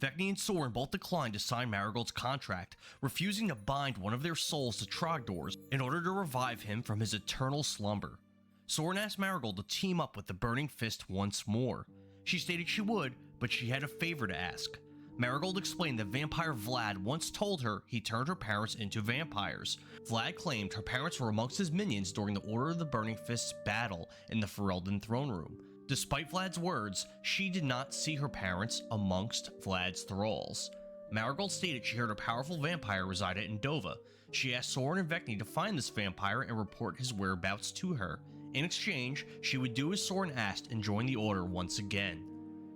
Vecni and Soren both declined to sign Marigold's contract, refusing to bind one of their souls to Trogdor's in order to revive him from his eternal slumber. Soren asked Marigold to team up with the Burning Fist once more. She stated she would, but she had a favor to ask. Marigold explained that vampire Vlad once told her he turned her parents into vampires. Vlad claimed her parents were amongst his minions during the Order of the Burning Fist's battle in the Ferelden throne room. Despite Vlad's words, she did not see her parents amongst Vlad's thralls. Marigold stated she heard a powerful vampire resided in Dovah. She asked Soren and Vecni to find this vampire and report his whereabouts to her. In exchange, she would do as Soren asked and join the Order once again.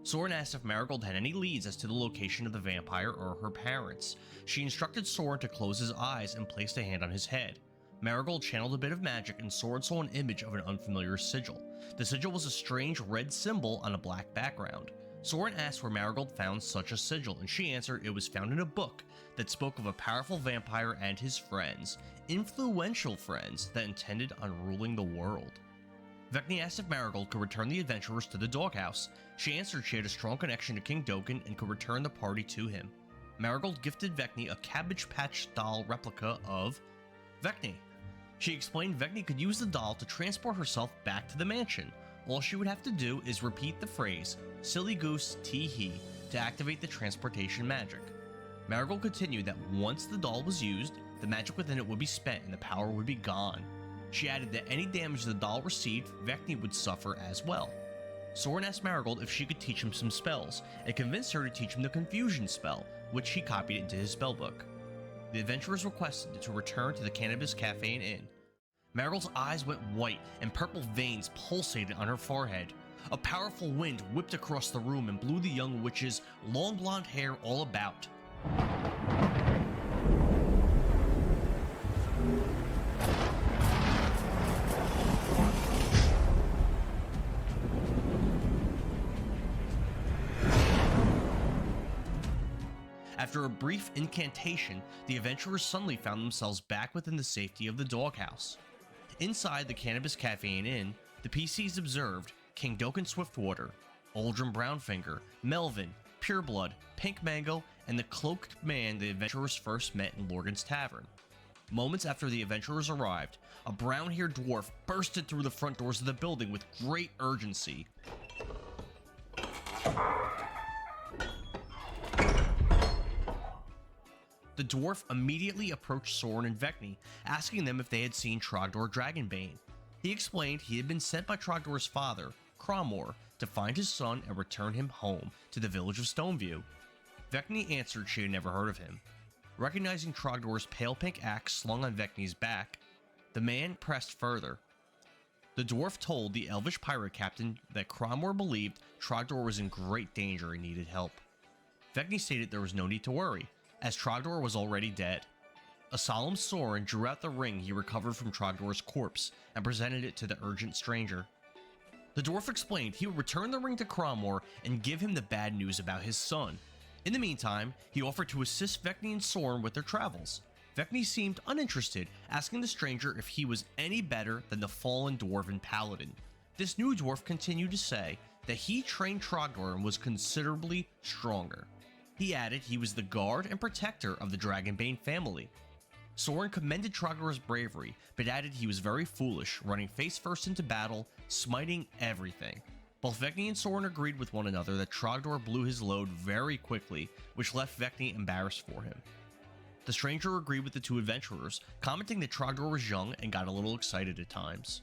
Soren asked if Marigold had any leads as to the location of the vampire or her parents. She instructed Soren to close his eyes and placed a hand on his head. Marigold channeled a bit of magic and Soren saw an image of an unfamiliar sigil. The sigil was a strange red symbol on a black background. Soren asked where Marigold found such a sigil, and she answered it was found in a book that spoke of a powerful vampire and his friends, influential friends that intended on ruling the world. Vecni asked if Marigold could return the adventurers to the doghouse. She answered she had a strong connection to King Dokkan and could return the party to him. Marigold gifted Vecni a Cabbage Patch doll replica of Vecni. She explained Vecni could use the doll to transport herself back to the mansion. All she would have to do is repeat the phrase, "Silly goose, tee-hee," to activate the transportation magic. Marigold continued that once the doll was used, the magic within it would be spent and the power would be gone. She added that any damage the doll received, Vecni would suffer as well. Soren asked Marigold if she could teach him some spells, and convinced her to teach him the Confusion spell, which he copied into his spellbook. The adventurers requested to return to the Cannabis Cafe and Inn. Marigold's eyes went white and purple veins pulsated on her forehead. A powerful wind whipped across the room and blew the young witch's long blonde hair all about. After a brief incantation, the adventurers suddenly found themselves back within the safety of the doghouse. Inside the Cannabis Cafe and Inn, the PCs observed King Dokkan Swiftwater, Aldrin Brownfinger, Melvin, Pureblood, Pink Mango, and the cloaked man the adventurers first met in Lorgan's Tavern. Moments after the adventurers arrived, a brown-haired dwarf bursted through the front doors of the building with great urgency. The dwarf immediately approached Soren and Vecni, asking them if they had seen Trogdor Dragonbane. He explained he had been sent by Trogdor's father, Cromor, to find his son and return him home to the village of Stoneview. Vecni answered she had never heard of him. Recognizing Trogdor's pale pink axe slung on Vecni's back, the man pressed further. The dwarf told the elvish pirate captain that Cromor believed Trogdor was in great danger and needed help. Vecni stated there was no need to worry, as Trogdor was already dead. A solemn Soren drew out the ring he recovered from Trogdor's corpse and presented it to the urgent stranger. The dwarf explained he would return the ring to Cromor and give him the bad news about his son. In the meantime, he offered to assist Vecni and Soren with their travels. Vecni seemed uninterested, asking the stranger if he was any better than the fallen dwarven paladin. This new dwarf continued to say that he trained Trogdor and was considerably stronger. He added he was the guard and protector of the Dragonbane family. Soren commended Trogdor's bravery, but added he was very foolish, running face first into battle, smiting everything. Both Vecni and Soren agreed with one another that Trogdor blew his load very quickly, which left Vecni embarrassed for him. The stranger agreed with the two adventurers, commenting that Trogdor was young and got a little excited at times.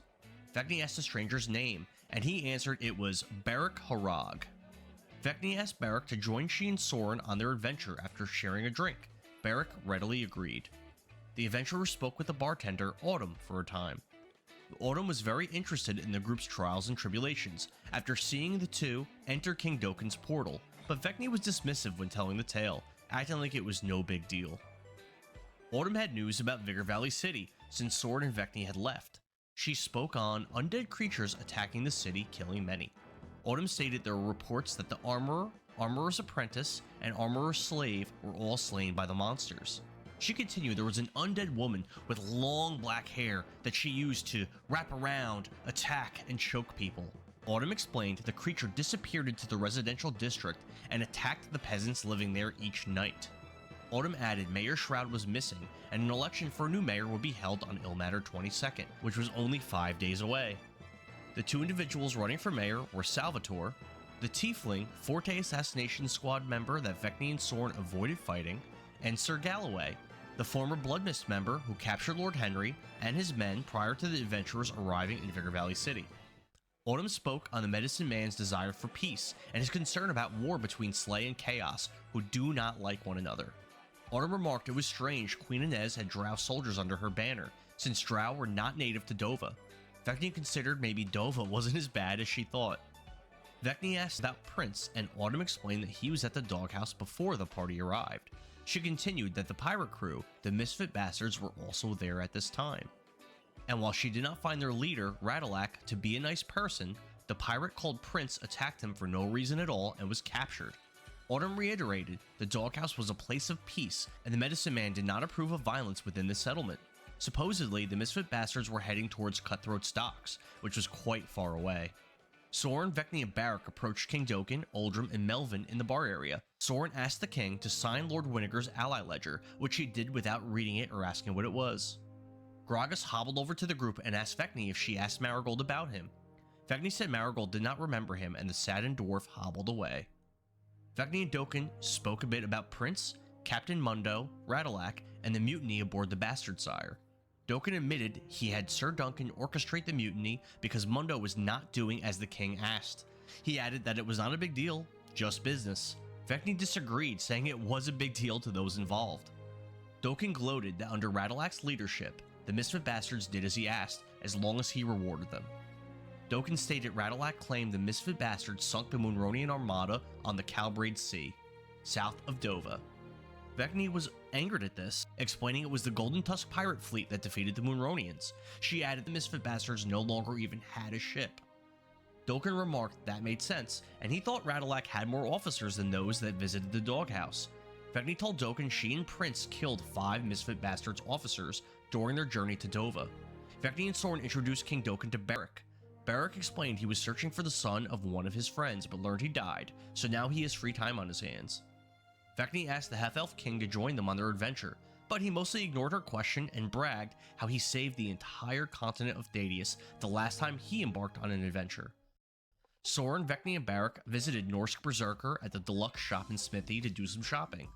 Vecni asked the stranger's name, and he answered it was Beric Harag. Vecni asked Beric to join she and Soren on their adventure after sharing a drink. Beric readily agreed. The adventurers spoke with the bartender, Autumn, for a time. Autumn was very interested in the group's trials and tribulations after seeing the two enter King Dokkan's portal, but Vecni was dismissive when telling the tale, acting like it was no big deal. Autumn had news about Vigor Valley City since Soren and Vecni had left. She spoke on undead creatures attacking the city, killing many. Autumn stated there were reports that the armorer, armorer's apprentice, and armorer's slave were all slain by the monsters. She continued there was an undead woman with long black hair that she used to wrap around, attack, and choke people. Autumn explained the creature disappeared into the residential district and attacked the peasants living there each night. Autumn added Mayor Shroud was missing and an election for a new mayor would be held on Ilmater 22nd, which was only 5 days away. The two individuals running for mayor were Salvatore, the tiefling Forte Assassination Squad member that Vecni and Soren avoided fighting, and Sir Galloway, the former Bloodmist member who captured Lord Henry and his men prior to the adventurers arriving in Vigor Valley City. Autumn spoke on the Medicine Man's desire for peace and his concern about war between Slay and Chaos, who do not like one another. Autumn remarked it was strange Queen Inez had Drow soldiers under her banner, since Drow were not native to Dovah. Vecni considered maybe Dovah wasn't as bad as she thought. Vecni asked about Prince, and Autumn explained that he was at the doghouse before the party arrived. She continued that the pirate crew, the Misfit Bastards, were also there at this time. And while she did not find their leader, Radalak, to be a nice person, the pirate called Prince attacked him for no reason at all and was captured. Autumn reiterated the doghouse was a place of peace, and the Medicine Man did not approve of violence within the settlement. Supposedly, the Misfit Bastards were heading towards Cutthroat Docks, which was quite far away. Soren, Vecni, and Barak approached King Dokkan, Uldrim, and Melvin in the bar area. Soren asked the king to sign Lord Winnegar's ally ledger, which he did without reading it or asking what it was. Gragas hobbled over to the group and asked Vecni if she asked Marigold about him. Vecni said Marigold did not remember him, and the saddened dwarf hobbled away. Vecni and Dokkan spoke a bit about Prince, Captain Mundo, Radalak, and the mutiny aboard the Bastard Sire. Dokkan admitted he had Sir Duncan orchestrate the mutiny because Mundo was not doing as the king asked. He added that it was not a big deal, just business. Vecni disagreed, saying it was a big deal to those involved. Dokkan gloated that under Radalak's leadership, the Misfit Bastards did as he asked, as long as he rewarded them. Dokkan stated Radalak claimed the Misfit Bastards sunk the Moonronian armada on the Calbraid Sea, south of Dovah. Vecni was angered at this, explaining it was the Golden Tusk pirate fleet that defeated the Moonronians. She added the Misfit Bastards no longer even had a ship. Dokkan remarked that made sense, and he thought Radalak had more officers than those that visited the doghouse. Vecni told Dokkan she and Prince killed 5 Misfit Bastards officers during their journey to Dovah. Vecni and Soren introduced King Dokkan to Barak. Barak explained he was searching for the son of one of his friends, but learned he died, so now he has free time on his hands. Vecni asked the half-elf king to join them on their adventure, but he mostly ignored her question and bragged how he saved the entire continent of Thaddeus the last time he embarked on an adventure. Soren, Vecni, and Barak visited Norsk Berserker at the deluxe shop in Smithy to do some shopping.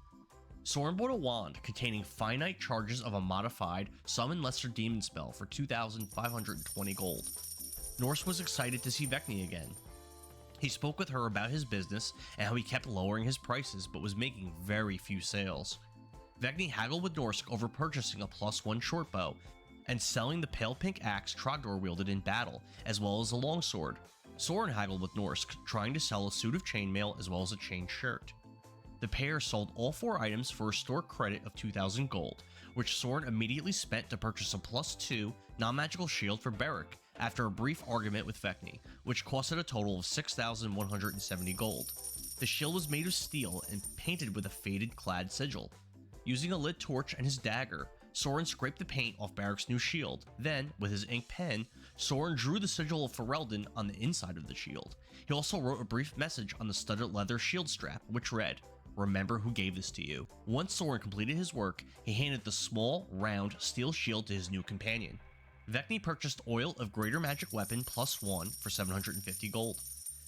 Soren bought a wand containing finite charges of a modified Summon Lesser Demon spell for 2,520 gold. Norse was excited to see Vecni again. He spoke with her about his business and how he kept lowering his prices but was making very few sales. Vecni haggled with Norsk over purchasing a +1 shortbow and selling the pale pink axe Trogdor wielded in battle, as well as a longsword. Soren haggled with Norsk, trying to sell a suit of chainmail as well as a chain shirt. The pair sold all 4 items for a store credit of 2,000 gold, which Soren immediately spent to purchase a +2 non-magical shield for Barak, after a brief argument with Vecni, which costed a total of 6,170 gold. The shield was made of steel and painted with a faded clad sigil. Using a lit torch and his dagger, Soren scraped the paint off Barak's new shield. Then, with his ink pen, Soren drew the sigil of Ferelden on the inside of the shield. He also wrote a brief message on the studded leather shield strap, which read, "Remember who gave this to you." Once Soren completed his work, he handed the small, round, steel shield to his new companion. Vecni purchased Oil of Greater Magic Weapon +1 for 750 gold.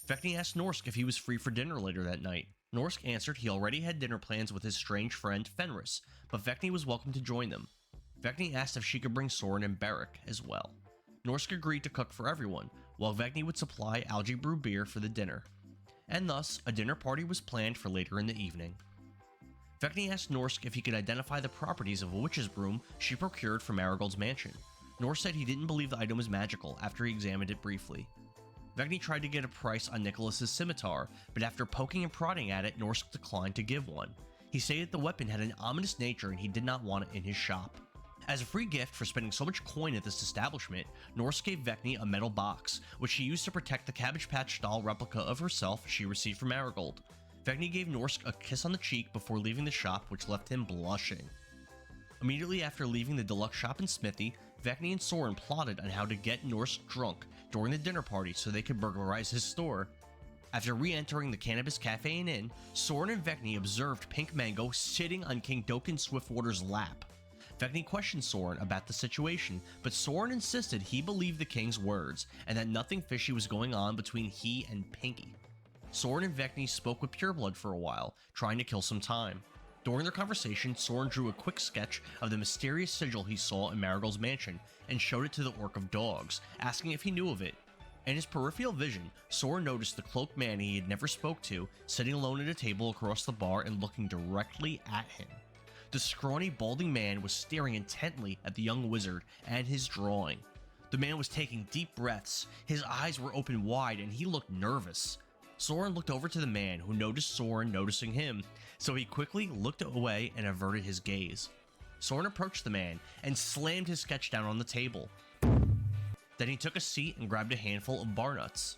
Vecni asked Norsk if he was free for dinner later that night. Norsk answered he already had dinner plans with his strange friend Fenris, but Vecni was welcome to join them. Vecni asked if she could bring Soren and Barak as well. Norsk agreed to cook for everyone, while Vecni would supply algae brew beer for the dinner. And thus, a dinner party was planned for later in the evening. Vecni asked Norsk if he could identify the properties of a witch's broom she procured from Marigold's mansion. Norsk said he didn't believe the item was magical after he examined it briefly. Vecni tried to get a price on Nicholas's scimitar, but after poking and prodding at it, Norsk declined to give one. He stated the weapon had an ominous nature and he did not want it in his shop. As a free gift for spending so much coin at this establishment, Norsk gave Vecni a metal box, which she used to protect the Cabbage Patch doll replica of herself she received from Marigold. Vecni gave Norsk a kiss on the cheek before leaving the shop, which left him blushing. Immediately after leaving the deluxe shop in Smithy, Vecni and Soren plotted on how to get Norsk drunk during the dinner party so they could burglarize his store. After re-entering the Cannabis Cafe and Inn, Soren and Vecni observed Pink Mango sitting on King Dokkan Swiftwater's lap. Vecni questioned Soren about the situation, but Soren insisted he believed the king's words and that nothing fishy was going on between he and Pinky. Soren and Vecni spoke with Pureblood for a while, trying to kill some time. During their conversation, Soren drew a quick sketch of the mysterious sigil he saw in Marigold's mansion and showed it to the Orc of Dogs, asking if he knew of it. In his peripheral vision, Soren noticed the cloaked man he had never spoke to sitting alone at a table across the bar and looking directly at him. The scrawny, balding man was staring intently at the young wizard and his drawing. The man was taking deep breaths, his eyes were open wide, and he looked nervous. Soren looked over to the man, who noticed Soren noticing him, so he quickly looked away and averted his gaze. Soren approached the man and slammed his sketch down on the table. Then he took a seat and grabbed a handful of bar nuts.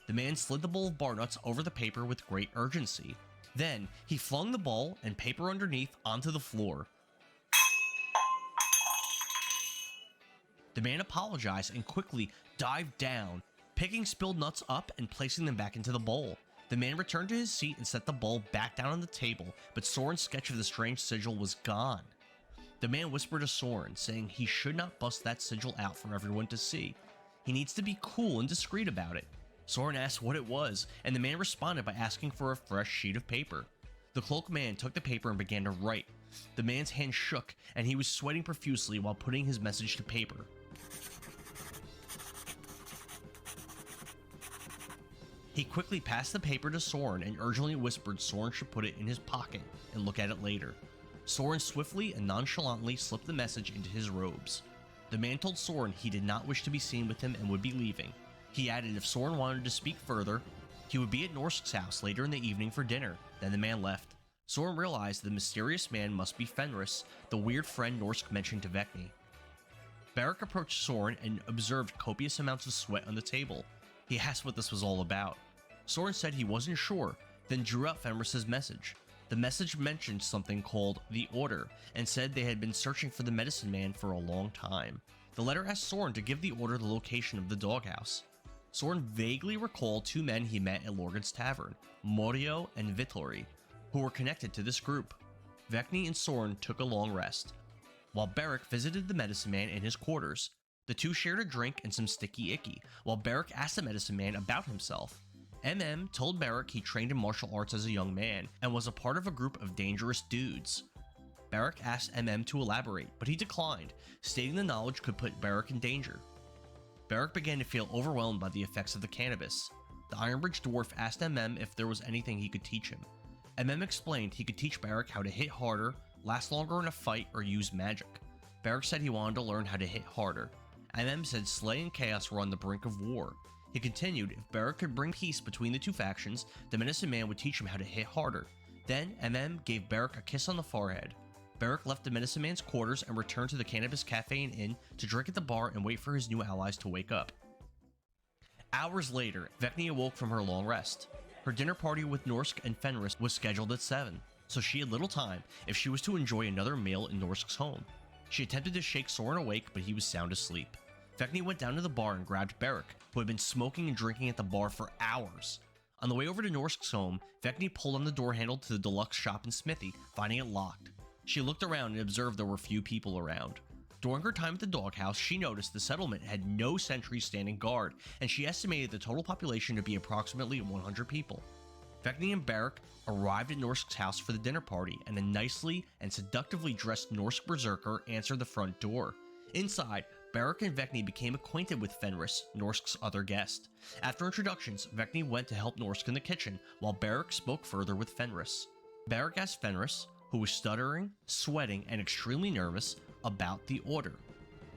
The man slid the bowl of bar nuts over the paper with great urgency. Then he flung the bowl and paper underneath onto the floor. The man apologized and quickly dived down, picking spilled nuts up and placing them back into the bowl. The man returned to his seat and set the bowl back down on the table, but Soren's sketch of the strange sigil was gone. The man whispered to Soren, saying he should not bust that sigil out for everyone to see. He needs to be cool and discreet about it. Soren asked what it was, and the man responded by asking for a fresh sheet of paper. The cloaked man took the paper and began to write. The man's hand shook, and he was sweating profusely while putting his message to paper. He quickly passed the paper to Soren and urgently whispered Soren should put it in his pocket and look at it later. Soren swiftly and nonchalantly slipped the message into his robes. The man told Soren he did not wish to be seen with him and would be leaving. He added if Soren wanted to speak further, he would be at Norsk's house later in the evening for dinner. Then the man left. Soren realized the mysterious man must be Fenris, the weird friend Norsk mentioned to Vecni. Beric approached Soren and observed copious amounts of sweat on the table. He asked what this was all about. Soren said he wasn't sure, then drew out Fenris's message. The message mentioned something called the Order, and said they had been searching for the medicine man for a long time. The letter asked Soren to give the Order the location of the doghouse. Soren vaguely recalled two men he met at Lorgan's Tavern, Morio and Vittori, who were connected to this group. Vecni and Soren took a long rest, while Beric visited the medicine man in his quarters. The two shared a drink and some sticky icky, while Beric asked the medicine man about himself. MM told Beric he trained in martial arts as a young man, and was a part of a group of dangerous dudes. Beric asked MM to elaborate, but he declined, stating the knowledge could put Beric in danger. Beric began to feel overwhelmed by the effects of the cannabis. The Ironbridge dwarf asked MM if there was anything he could teach him. MM explained he could teach Beric how to hit harder, last longer in a fight, or use magic. Beric said he wanted to learn how to hit harder. MM said Slay and Chaos were on the brink of war. He continued if Beric could bring peace between the two factions, the medicine man would teach him how to hit harder. Then MM gave Beric a kiss on the forehead. Beric left the medicine man's quarters and returned to the Cannabis Cafe and Inn to drink at the bar and wait for his new allies to wake up. Hours later, Vecni awoke from her long rest. Her dinner party with Norsk and Fenris was scheduled at 7, so she had little time if she was to enjoy another meal in Norsk's home. She attempted to shake Soren awake, but he was sound asleep. Vecni went down to the bar and grabbed Beric, who had been smoking and drinking at the bar for hours. On the way over to Norsk's home, Vecni pulled on the door handle to the deluxe shop and smithy, finding it locked. She looked around and observed there were few people around. During her time at the doghouse, she noticed the settlement had no sentries standing guard, and she estimated the total population to be approximately 100 people. Vecni and Beric arrived at Norsk's house for the dinner party, and a nicely and seductively dressed Norsk berserker answered the front door. Inside, Beric and Vecni became acquainted with Fenris, Norsk's other guest. After introductions, Vecni went to help Norsk in the kitchen, while Beric spoke further with Fenris. Beric asked Fenris, who was stuttering, sweating, and extremely nervous, about the Order.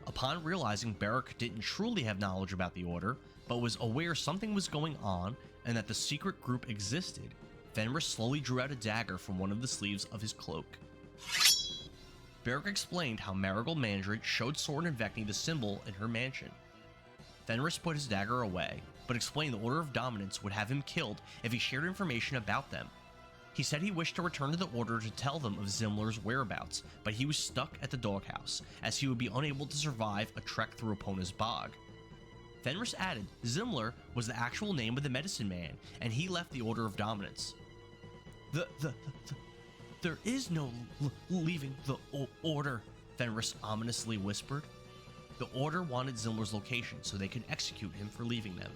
Upon realizing Beric didn't truly have knowledge about the Order, but was aware something was going on and that the secret group existed, Fenris slowly drew out a dagger from one of the sleeves of his cloak. Beric explained how Marigold Mandrid showed Soren and Vecni the symbol in her mansion. Fenris put his dagger away, but explained the Order of Dominance would have him killed if he shared information about them. He said he wished to return to the Order to tell them of Zimler's whereabouts, but he was stuck at the doghouse, as he would be unable to survive a trek through Epona's bog. Fenris added Zimmler was the actual name of the medicine man, and he left the Order of Dominance. There is no leaving the Order, Fenris ominously whispered. The Order wanted Zimmler's location so they could execute him for leaving them.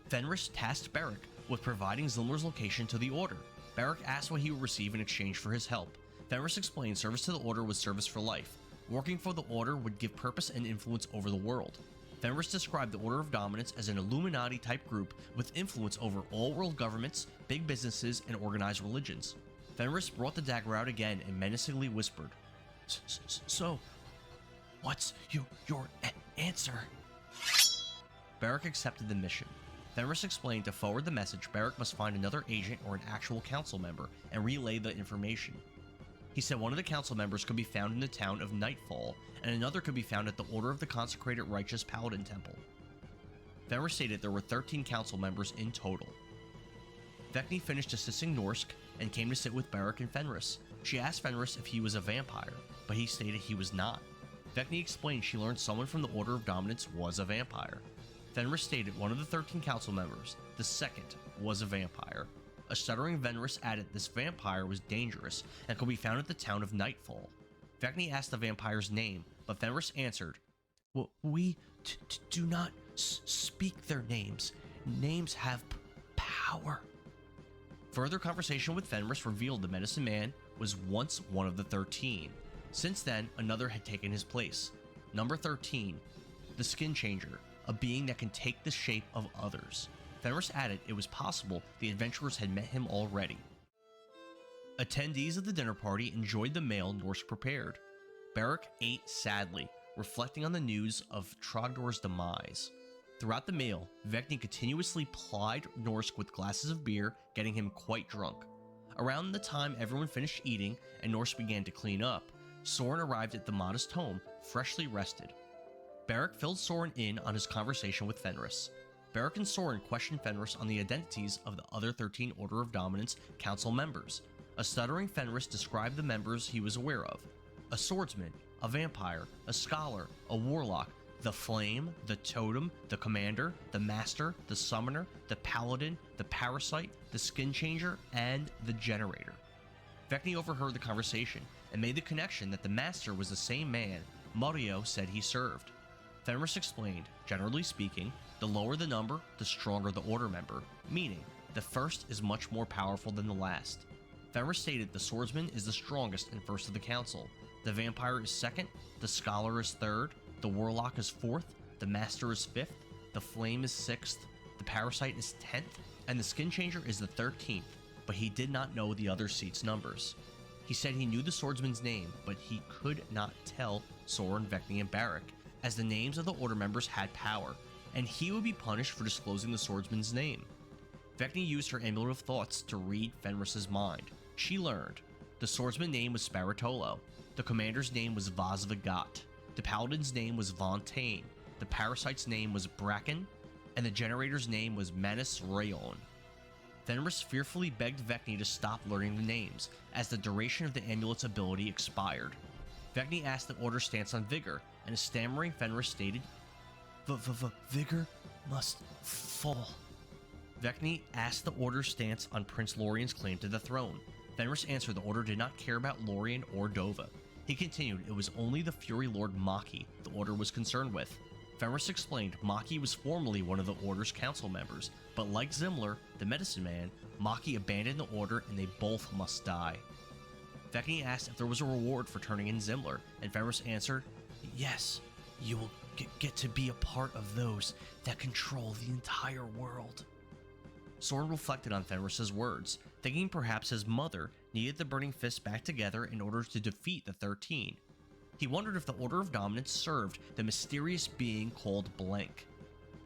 Fenris tasked Beric with providing Zimmler's location to the Order. Beric asked what he would receive in exchange for his help. Fenris explained service to the Order was service for life. Working for the Order would give purpose and influence over the world. Fenris described the Order of Dominance as an Illuminati-type group with influence over all world governments, big businesses, and organized religions. Fenris brought the dagger out again and menacingly whispered, So, what's your answer? Beric accepted the mission. Fenris explained to forward the message, Beric must find another agent or an actual council member and relay the information. He said one of the council members could be found in the town of Nightfall, and another could be found at the Order of the Consecrated Righteous Paladin Temple. Fenris stated there were 13 council members in total. Vecni finished assisting Norsk and came to sit with Beric and Fenris. She asked Fenris if he was a vampire, but he stated he was not. Vecni explained she learned someone from the Order of Dominance was a vampire. Fenris stated one of the 13 council members, the second, was a vampire. A stuttering Fenris added this vampire was dangerous and could be found at the town of Nightfall. Vecni asked the vampire's name, but Fenris answered, We do not speak their names. Names have power. Further conversation with Fenris revealed the medicine man was once one of the 13. Since then, another had taken his place. Number 13, the Skin Changer, a being that can take the shape of others. Fenris added it was possible the adventurers had met him already. Attendees of the dinner party enjoyed the meal Norsk prepared. Beric ate sadly, reflecting on the news of Trogdor's demise. Throughout the meal, Vecni continuously plied Norsk with glasses of beer, getting him quite drunk. Around the time everyone finished eating and Norsk began to clean up, Soren arrived at the modest home, freshly rested. Beric filled Soren in on his conversation with Fenris. Beric and Soren questioned Fenris on the identities of the other 13 Order of Dominance council members. A stuttering Fenris described the members he was aware of: a swordsman, a vampire, a scholar, a warlock, the flame, the totem, the commander, the master, the summoner, the paladin, the parasite, the skin changer, and the generator. Vecni overheard the conversation and made the connection that the master was the same man Mario said he served. Fenris explained, generally speaking, the lower the number, the stronger the order member, meaning the first is much more powerful than the last. Fenris stated the swordsman is the strongest and first of the council, the vampire is second, the scholar is third, the warlock is fourth, the master is fifth, the flame is sixth, the parasite is 10th, and the skin changer is the 13th, but he did not know the other seats' numbers. He said he knew the swordsman's name, but he could not tell Soren, Vecni, and Beric, as the names of the order members had power, and he would be punished for disclosing the swordsman's name. Vecni used her amulet of thoughts to read Fenris's mind. She learned the swordsman's name was Sparatolo, the commander's name was Vazvagat, the paladin's name was Vontaine, the parasite's name was Bracken, and the generator's name was Manus Rayon. Fenris fearfully begged Vecni to stop learning the names, as the duration of the amulet's ability expired. Vecni asked the order's stance on vigor, and a stammering Fenris stated, Vigor must fall. Vecni asked the order's stance on Prince Lorien's claim to the throne. Fenris answered the order did not care about Lorien or Dovah. He continued it was only the Fury Lord Maki the order was concerned with. Fenris explained Maki was formerly one of the order's council members, but like Zimmler, the medicine man, Maki abandoned the order and they both must die. Vecni asked if there was a reward for turning in Zimmler, and Fenris answered, Yes, you will get to be a part of those that control the entire world. Soren reflected on Fenris's words, thinking perhaps his mother needed the Burning Fist back together in order to defeat the 13. He wondered if the Order of Dominance served the mysterious being called Blank.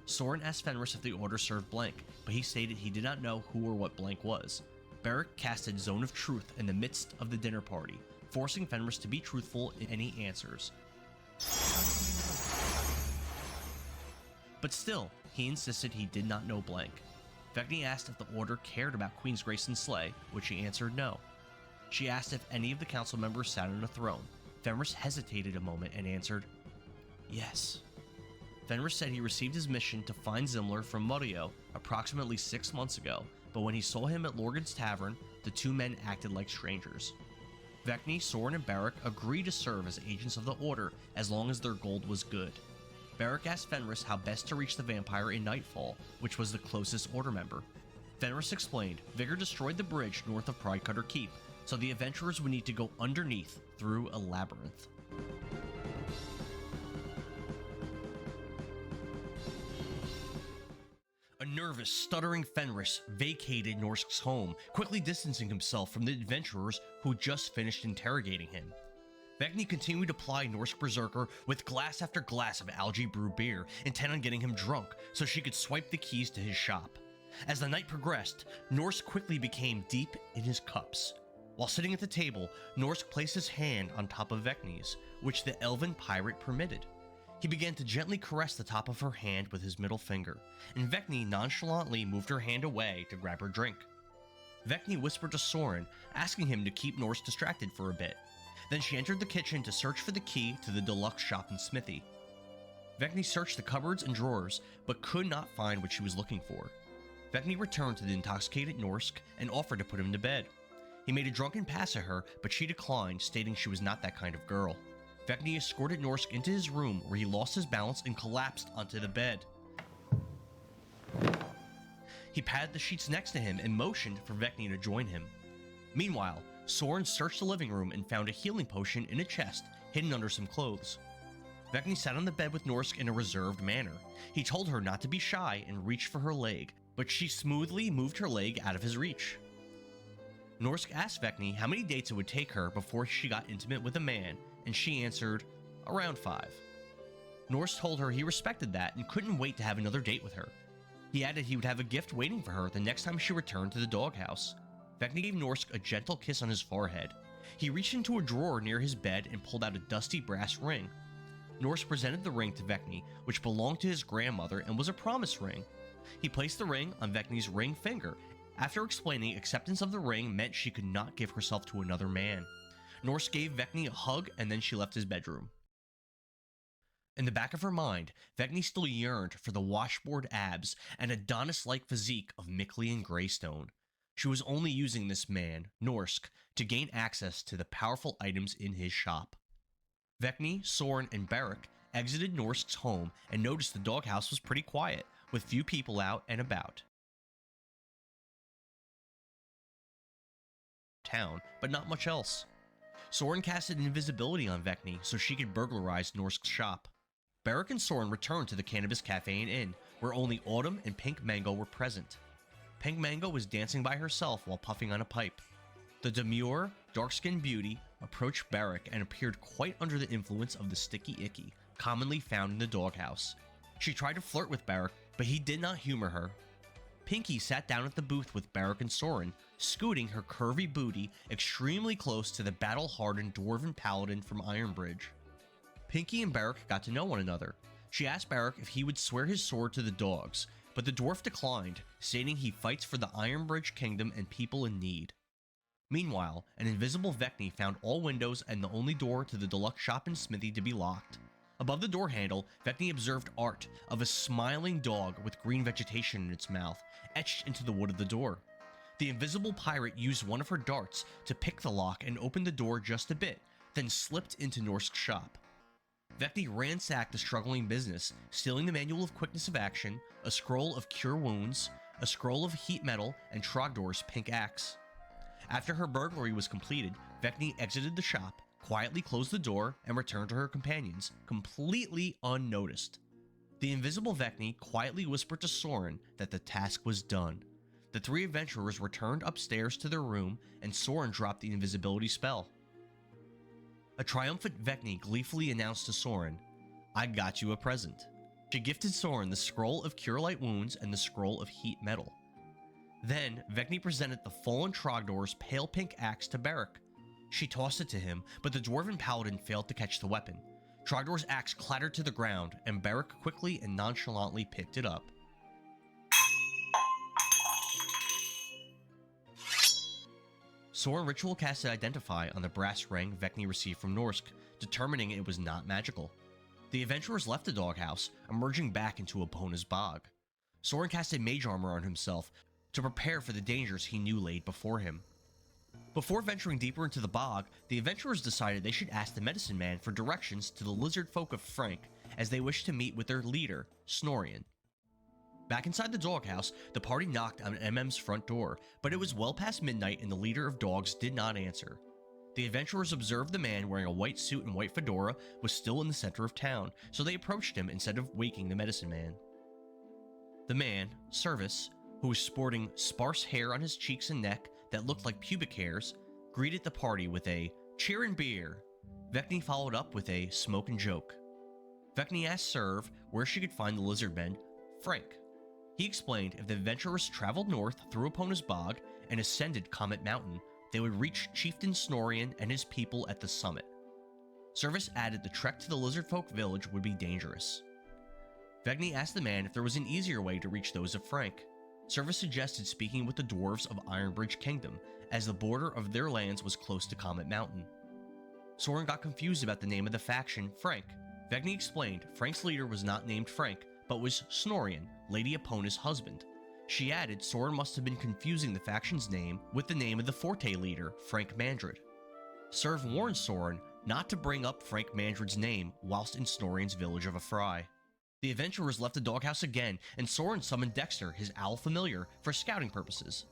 Soren asked Fenris if the Order served Blank, but he stated he did not know who or what Blank was. Beric casted Zone of Truth in the midst of the dinner party, forcing Fenris to be truthful in any answers. But still, he insisted he did not know Blank. Vecni asked if the Order cared about Queen's Grace and Slay, which he answered no. She asked if any of the council members sat on a throne. Fenris hesitated a moment and answered, Yes. Fenris said he received his mission to find Zimmler from Murillo approximately 6 months ago, but when he saw him at Lorgan's Tavern, the two men acted like strangers. Vecni, Soren, and Beric agreed to serve as agents of the Order as long as their gold was good. Beric asked Fenris how best to reach the vampire in Nightfall, which was the closest Order member. Fenris explained Vigor destroyed the bridge north of Pridecutter Keep, so the adventurers would need to go underneath through a labyrinth. A nervous, stuttering Fenris vacated Norsk's home, quickly distancing himself from the adventurers who just finished interrogating him. Vecni continued to ply Norsk Berserker with glass after glass of algae brew beer, intent on getting him drunk so she could swipe the keys to his shop. As the night progressed, Norsk quickly became deep in his cups. While sitting at the table, Norsk placed his hand on top of Vecni's, which the elven pirate permitted. He began to gently caress the top of her hand with his middle finger, and Vecni nonchalantly moved her hand away to grab her drink. Vecni whispered to Soren, asking him to keep Norsk distracted for a bit. Then she entered the kitchen to search for the key to the deluxe shop and smithy. Vecni searched the cupboards and drawers, but could not find what she was looking for. Vecni returned to the intoxicated Norsk and offered to put him to bed. He made a drunken pass at her, but she declined, stating she was not that kind of girl. Vecni escorted Norsk into his room, where he lost his balance and collapsed onto the bed. He patted the sheets next to him and motioned for Vecni to join him. Meanwhile, Soren searched the living room and found a healing potion in a chest hidden under some clothes. Vecni sat on the bed with Norsk in a reserved manner. He told her not to be shy and reached for her leg, but she smoothly moved her leg out of his reach. Norsk asked Vecni how many dates it would take her before she got intimate with a man, and she answered, around 5. Norsk told her he respected that and couldn't wait to have another date with her. He added he would have a gift waiting for her the next time she returned to the doghouse. Vecni gave Norsk a gentle kiss on his forehead. He reached into a drawer near his bed and pulled out a dusty brass ring. Norsk presented the ring to Vecni, which belonged to his grandmother and was a promise ring. He placed the ring on Vecni's ring finger, after explaining acceptance of the ring meant she could not give herself to another man. Norsk gave Vecni a hug and then she left his bedroom. In the back of her mind, Vecni still yearned for the washboard abs and Adonis-like physique of Mickley and Greystone. She was only using this man, Norsk, to gain access to the powerful items in his shop. Vecni, Soren, and Beric exited Norsk's home and noticed the doghouse was pretty quiet, with few people out and about. Town, but not much else. Soren casted invisibility on Vecni so she could burglarize Norsk's shop. Beric and Soren returned to the Cannabis Cafe and Inn, where only Autumn and Pink Mango were present. Pink Mango was dancing by herself while puffing on a pipe. The demure, dark-skinned beauty approached Beric and appeared quite under the influence of the sticky icky, commonly found in the doghouse. She tried to flirt with Beric, but he did not humor her. Pinky sat down at the booth with Beric and Soren, scooting her curvy booty extremely close to the battle-hardened dwarven paladin from Ironbridge. Pinky and Beric got to know one another. She asked Beric if he would swear his sword to the dogs, but the dwarf declined, stating he fights for the Ironbridge kingdom and people in need. Meanwhile, an invisible Vecni found all windows and the only door to the deluxe shop and smithy to be locked. Above the door handle, Vecni observed art of a smiling dog with green vegetation in its mouth, etched into the wood of the door. The invisible pirate used one of her darts to pick the lock and open the door just a bit, then slipped into Norsk's shop. Vecni ransacked the struggling business, stealing the Manual of Quickness of Action, a scroll of Cure Wounds, a scroll of Heat Metal, and Trogdor's pink axe. After her burglary was completed, Vecni exited the shop, quietly closed the door, and returned to her companions, completely unnoticed. The invisible Vecni quietly whispered to Soren that the task was done. The three adventurers returned upstairs to their room, and Soren dropped the invisibility spell. A triumphant Vecni gleefully announced to Soren, "I got you a present." She gifted Soren the scroll of Cure Light Wounds and the scroll of Heat Metal. Then, Vecni presented the fallen Trogdor's pale pink axe to Beric. She tossed it to him, but the dwarven paladin failed to catch the weapon. Trogdor's axe clattered to the ground, and Beric quickly and nonchalantly picked it up. Soren ritual casted Identify on the brass ring Vecni received from Norsk, determining it was not magical. The adventurers left the doghouse, emerging back into Epona's bog. Soren casted mage armor on himself to prepare for the dangers he knew laid before him. Before venturing deeper into the bog, the adventurers decided they should ask the medicine man for directions to the lizard folk of Frank, as they wished to meet with their leader, Snorrian. Back inside the doghouse, the party knocked on MM's front door, but it was well past midnight and the leader of dogs did not answer. The adventurers observed the man wearing a white suit and white fedora was still in the center of town, so they approached him instead of waking the medicine man. The man, Service, who was sporting sparse hair on his cheeks and neck that looked like pubic hairs, greeted the party with a cheer and beer. Vecni followed up with a smoke and joke. Vecni asked Serve where she could find the lizardman, Frank. He explained if the adventurers traveled north through Epona's bog and ascended Comet Mountain, they would reach Chieftain Snorrian and his people at the summit. Service added the trek to the lizardfolk village would be dangerous. Vecni asked the man if there was an easier way to reach those of Frank. Service suggested speaking with the dwarves of Ironbridge Kingdom, as the border of their lands was close to Comet Mountain. Soren got confused about the name of the faction, Frank. Vecni explained Frank's leader was not named Frank, but was Snorrian, Lady Epona's husband. She added Soren must have been confusing the faction's name with the name of the Forte leader, Frank Mandred. Serve warned Soren not to bring up Frank Mandred's name whilst in Snorrian's village of Ifrai. The adventurers left the doghouse again, and Soren summoned Dexter, his owl familiar, for scouting purposes.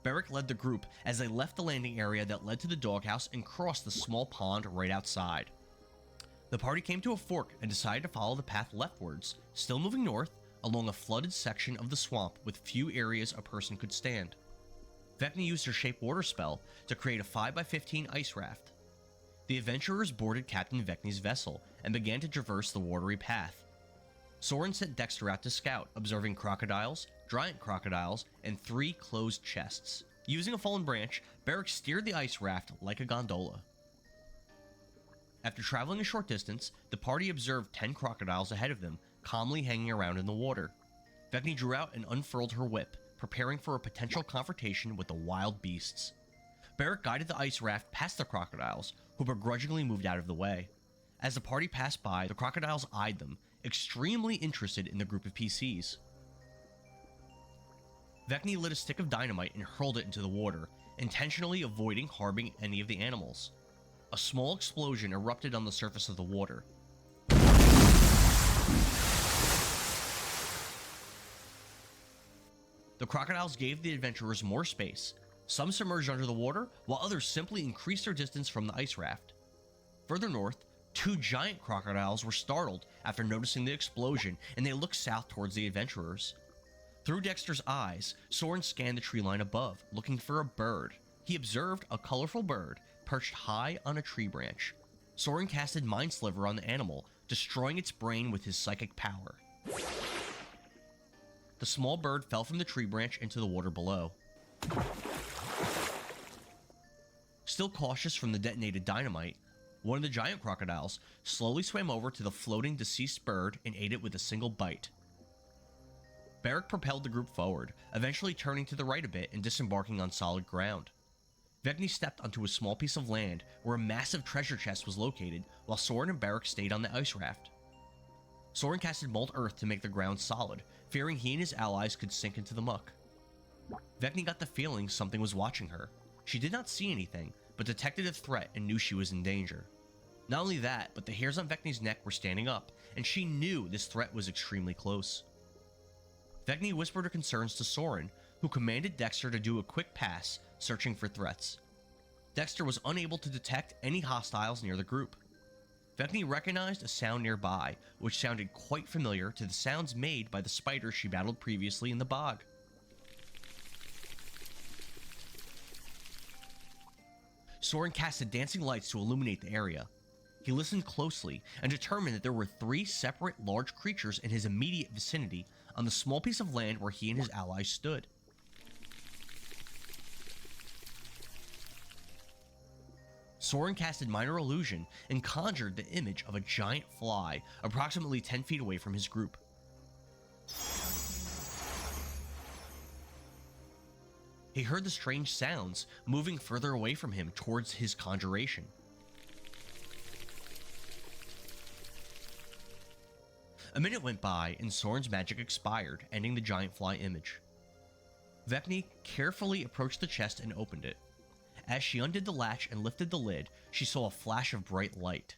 Beric led the group as they left the landing area that led to the doghouse and crossed the small pond right outside. The party came to a fork and decided to follow the path leftwards, still moving north, along a flooded section of the swamp with few areas a person could stand. Vecni used her Shape Water spell to create a 5x15 ice raft. The adventurers boarded Captain Vecni's vessel and began to traverse the watery path. Soren sent Dexter out to scout, observing crocodiles, giant crocodiles, and 3 closed chests. Using a fallen branch, Beric steered the ice raft like a gondola. After traveling a short distance, the party observed 10 crocodiles ahead of them, calmly hanging around in the water. Vecni drew out and unfurled her whip, preparing for a potential confrontation with the wild beasts. Beric guided the ice raft past the crocodiles, who begrudgingly moved out of the way. As the party passed by, the crocodiles eyed them, extremely interested in the group of PCs. Vecni lit a stick of dynamite and hurled it into the water, intentionally avoiding harming any of the animals. A small explosion erupted on the surface of the water. The crocodiles gave the adventurers more space. Some submerged under the water, while others simply increased their distance from the ice raft. Further north, 2 giant crocodiles were startled after noticing the explosion, and they looked south towards the adventurers. Through Dexter's eyes, Soren scanned the tree line above, looking for a bird. He observed a colorful bird perched high on a tree branch. Soren casted Mind Sliver on the animal, destroying its brain with his psychic power. The small bird fell from the tree branch into the water below. Still cautious from the detonated dynamite, one of the giant crocodiles slowly swam over to the floating deceased bird and ate it with a single bite. Beric propelled the group forward, eventually turning to the right a bit and disembarking on solid ground. Vecni stepped onto a small piece of land where a massive treasure chest was located, while Soren and Beric stayed on the ice raft. Soren casted Molt Earth to make the ground solid, fearing he and his allies could sink into the muck. Vecni got the feeling something was watching her. She did not see anything, but detected a threat and knew she was in danger. Not only that, but the hairs on Vecni's neck were standing up, and she knew this threat was extremely close. Vecni whispered her concerns to Soren, who commanded Dexter to do a quick pass, searching for threats. Dexter was unable to detect any hostiles near the group. Vecni recognized a sound nearby, which sounded quite familiar to the sounds made by the spiders she battled previously in the bog. Soren casted dancing lights to illuminate the area. He listened closely and determined that there were 3 separate large creatures in his immediate vicinity on the small piece of land where he and his allies stood. Soren casted Minor Illusion and conjured the image of a giant fly approximately 10 feet away from his group. He heard the strange sounds moving further away from him towards his conjuration. A minute went by and Soren's magic expired, ending the giant fly image. Vecni carefully approached the chest and opened it. As she undid the latch and lifted the lid, she saw a flash of bright light.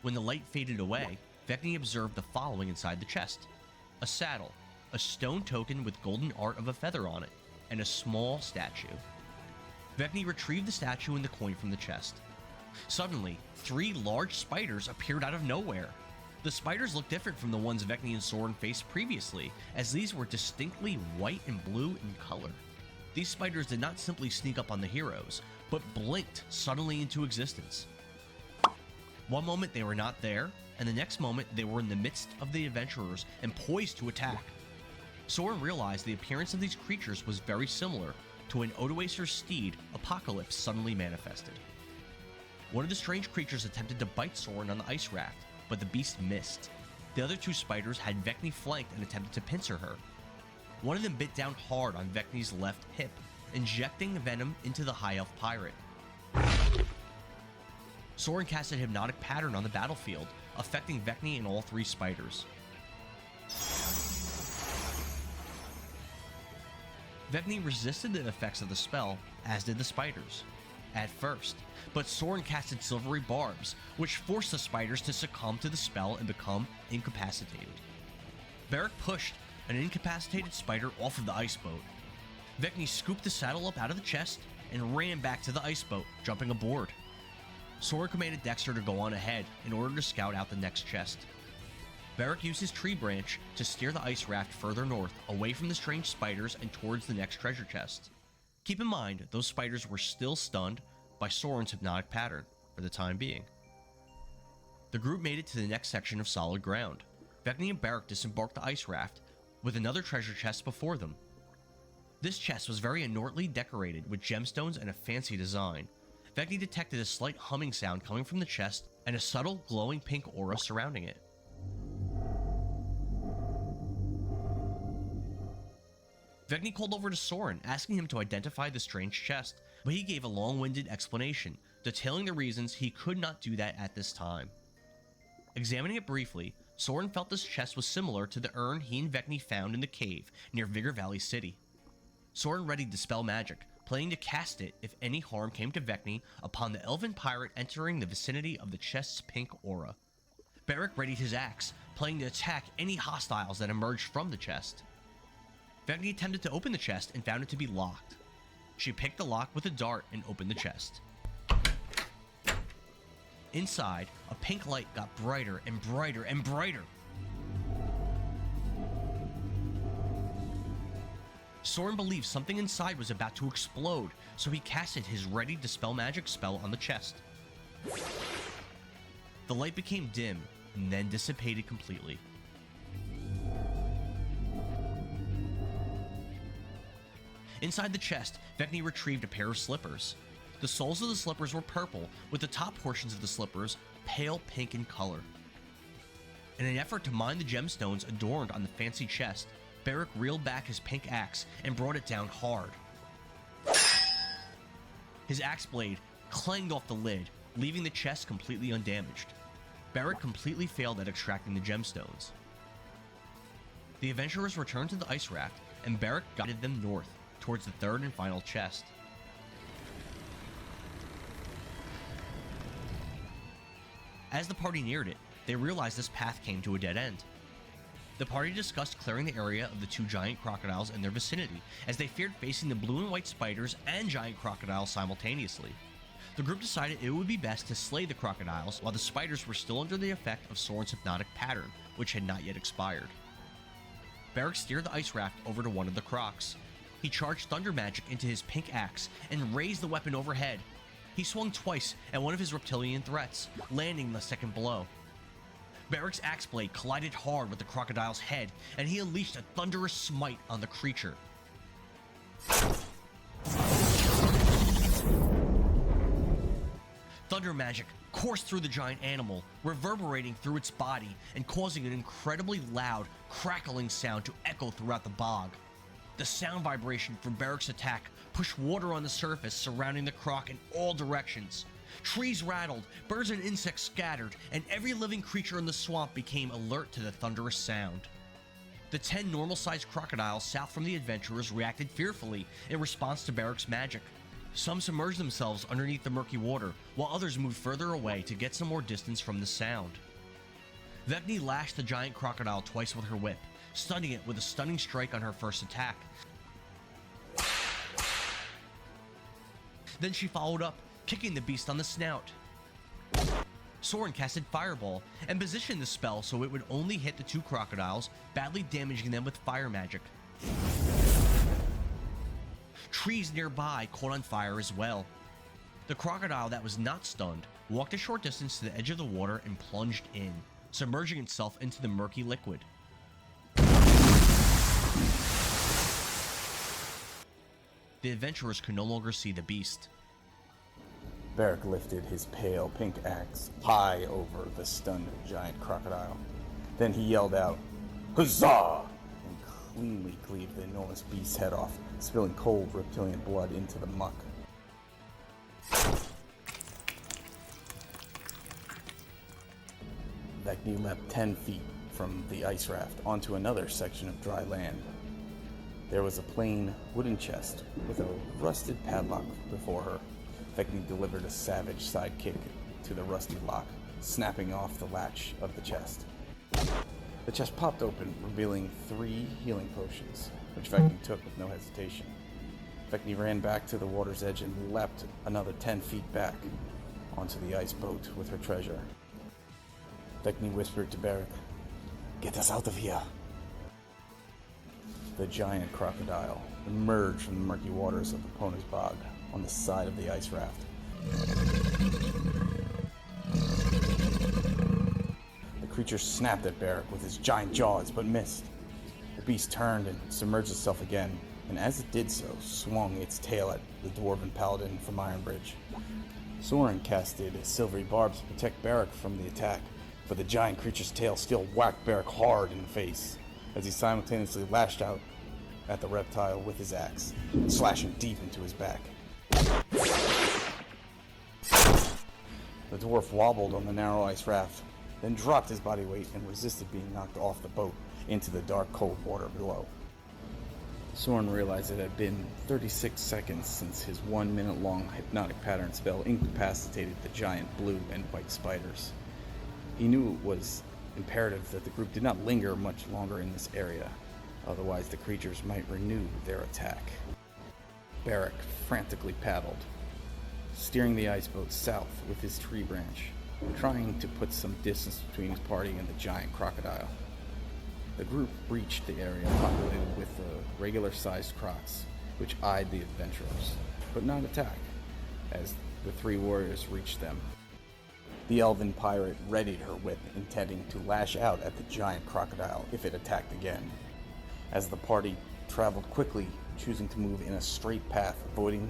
When the light faded away, Vecni observed the following inside the chest: a saddle, a stone token with golden art of a feather on it, and a small statue. Vecni retrieved the statue and the coin from the chest. Suddenly, 3 large spiders appeared out of nowhere. The spiders looked different from the ones Vecni and Soren faced previously, as these were distinctly white and blue in color. These spiders did not simply sneak up on the heroes, but blinked suddenly into existence. One moment they were not there, and the next moment they were in the midst of the adventurers and poised to attack. Soren realized the appearance of these creatures was very similar to when Odoacer's steed, Apocalypse, suddenly manifested. One of the strange creatures attempted to bite Soren on the ice raft, but the beast missed. The other 2 spiders had Vecni flanked and attempted to pincer her. One of them bit down hard on Vecni's left hip, injecting venom into the High Elf pirate. Soren casted Hypnotic Pattern on the battlefield, affecting Vecni and all 3 spiders. Vecni resisted the effects of the spell, as did the spiders, at first, but Soren casted Silvery Barbs, which forced the spiders to succumb to the spell and become incapacitated. Beric pushed an incapacitated spider off of the ice boat. Vecni scooped the saddle up out of the chest and ran back to the ice boat, jumping aboard. Soren commanded Dexter to go on ahead in order to scout out the next chest. Beric used his tree branch to steer the ice raft further north, away from the strange spiders and towards the next treasure chest. Keep in mind, those spiders were still stunned by Soren's Hypnotic Pattern for the time being. The group made it to the next section of solid ground. Vecni and Beric disembarked the ice raft, with another treasure chest before them. This chest was very adornately decorated with gemstones and a fancy design. Vecni detected a slight humming sound coming from the chest and a subtle glowing pink aura surrounding it. Vecni called over to Soren, asking him to identify the strange chest, but he gave a long-winded explanation, detailing the reasons he could not do that at this time. Examining it briefly, Soren felt this chest was similar to the urn he and Vecni found in the cave near Vigor Valley City. Soren readied Dispel Magic, planning to cast it if any harm came to Vecni upon the elven pirate entering the vicinity of the chest's pink aura. Beric readied his axe, planning to attack any hostiles that emerged from the chest. Vecni attempted to open the chest and found it to be locked. She picked the lock with a dart and opened the chest. Inside, a pink light got brighter and brighter and brighter. Soren believed something inside was about to explode, so he casted his ready Dispel Magic spell on the chest. The light became dim and then dissipated completely. Inside the chest, Vecni retrieved a pair of slippers. The soles of the slippers were purple, with the top portions of the slippers pale pink in color. In an effort to mine the gemstones adorned on the fancy chest, Beric reeled back his pink axe and brought it down hard. His axe blade clanged off the lid, leaving the chest completely undamaged. Beric completely failed at extracting the gemstones. The adventurers returned to the ice raft, and Beric guided them north, towards the third and final chest. As the party neared it, they realized this path came to a dead end. The party discussed clearing the area of the 2 giant crocodiles in their vicinity, as they feared facing the blue and white spiders and giant crocodiles simultaneously. The group decided it would be best to slay the crocodiles while the spiders were still under the effect of Soren's Hypnotic Pattern, which had not yet expired. Beric steered the ice raft over to one of the crocs. He charged Thunder Magic into his pink axe and raised the weapon overhead. He swung twice at one of his reptilian threats, landing the second blow. Beric's axe blade collided hard with the crocodile's head, and he unleashed a thunderous smite on the creature. Thunder Magic coursed through the giant animal, reverberating through its body and causing an incredibly loud, crackling sound to echo throughout the bog. The sound vibration from Beric's attack pushed water on the surface surrounding the croc in all directions. Trees rattled, birds and insects scattered, and every living creature in the swamp became alert to the thunderous sound. The 10 normal-sized crocodiles south from the adventurers reacted fearfully in response to Beric's magic. Some submerged themselves underneath the murky water, while others moved further away to get some more distance from the sound. Vecni lashed the giant crocodile twice with her whip, stunning it with a stunning strike on her first attack. Then she followed up, kicking the beast on the snout. Soren casted Fireball and positioned the spell so it would only hit the 2 crocodiles, badly damaging them with fire magic. Trees nearby caught on fire as well. The crocodile that was not stunned walked a short distance to the edge of the water and plunged in, submerging itself into the murky liquid. The adventurers could no longer see the beast. Beric lifted his pale pink axe high over the stunned giant crocodile. Then he yelled out, "Huzzah!" and cleanly cleaved the enormous beast's head off, spilling cold reptilian blood into the muck. Vecni leapt 10 feet from the ice raft onto another section of dry land. There was a plain wooden chest with a rusted padlock before her. Vecni delivered a savage side kick to the rusty lock, snapping off the latch of the chest. The chest popped open, revealing 3 healing potions, which Vecni took with no hesitation. Vecni ran back to the water's edge and leapt another 10 feet back onto the ice boat with her treasure. Vecni whispered to Beric, "Get us out of here." The giant crocodile emerged from the murky waters of Epona's bog on the side of the ice raft. The creature snapped at Beric with his giant jaws, but missed. The beast turned and submerged itself again, and as it did so, swung its tail at the dwarven paladin from Ironbridge. Soren casted silvery barbs to protect Beric from the attack, but the giant creature's tail still whacked Beric hard in the face, as he simultaneously lashed out at the reptile with his axe, slashing deep into his back. The dwarf wobbled on the narrow ice raft, then dropped his body weight and resisted being knocked off the boat into the dark, cold water below. Soren realized it had been 36 seconds since his 1-minute-long hypnotic pattern spell incapacitated the giant blue and white spiders. He knew it was imperative that the group did not linger much longer in this area, otherwise the creatures might renew their attack. Beric frantically paddled, steering the ice boat south with his tree branch, trying to put some distance between his party and the giant crocodile. The group reached the area populated with the regular-sized crocs, which eyed the adventurers, but not attack, as the 3 warriors reached them. The elven pirate readied her whip, intending to lash out at the giant crocodile if it attacked again. As the party traveled quickly, choosing to move in a straight path, avoiding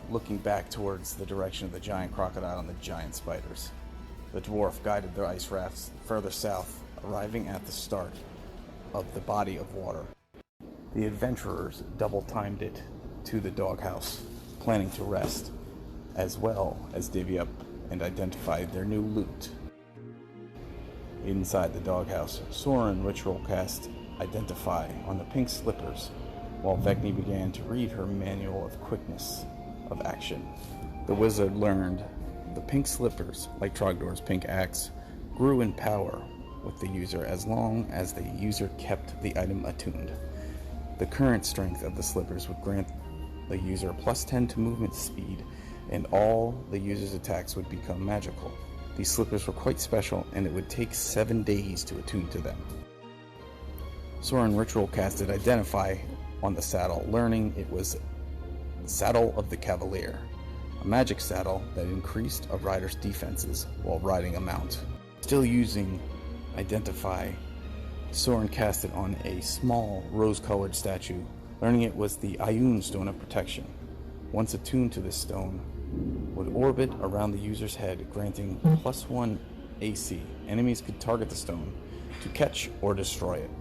looking back towards the direction of the giant crocodile and the giant spiders. The dwarf guided their ice rafts further south, arriving at the start of the body of water. The adventurers double-timed it to the doghouse, planning to rest, as well as divvy up and identify their new loot. Inside the doghouse, Soren ritual cast Identify on the pink slippers, while Vecni began to read her manual of quickness of action. The wizard learned the pink slippers, like Trogdor's pink axe, grew in power with the user as long as the user kept the item attuned. The current strength of the slippers would grant the user +10 to movement speed, and all the user's attacks would become magical. These slippers were quite special, and it would take 7 days to attune to them. Soren ritual casted Identify on the saddle, learning it was the Saddle of the Cavalier, a magic saddle that increased a rider's defenses while riding a mount. Still using Identify, Soren cast it on a small rose-colored statue, learning it was the Ioun Stone of Protection. Once attuned to this stone, would orbit around the user's head, granting +1 AC. Enemies could target the stone to catch or destroy it.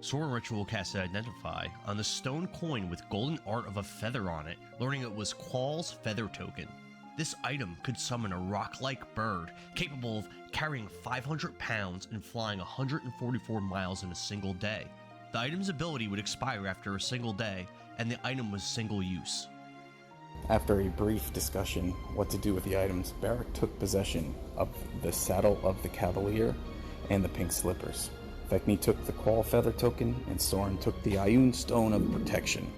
Soren ritual casted Identify on the stone coin with golden art of a feather on it, learning it was Qual's feather token. This item could summon a rock-like bird capable of carrying 500 pounds and flying 144 miles in a single day. The item's ability would expire after a single day, and the item was single use. After a brief discussion what to do with the items, Barak took possession of the saddle of the cavalier and the pink slippers. Vecni took the Qual feather token, and Soren took the Ioun stone of protection.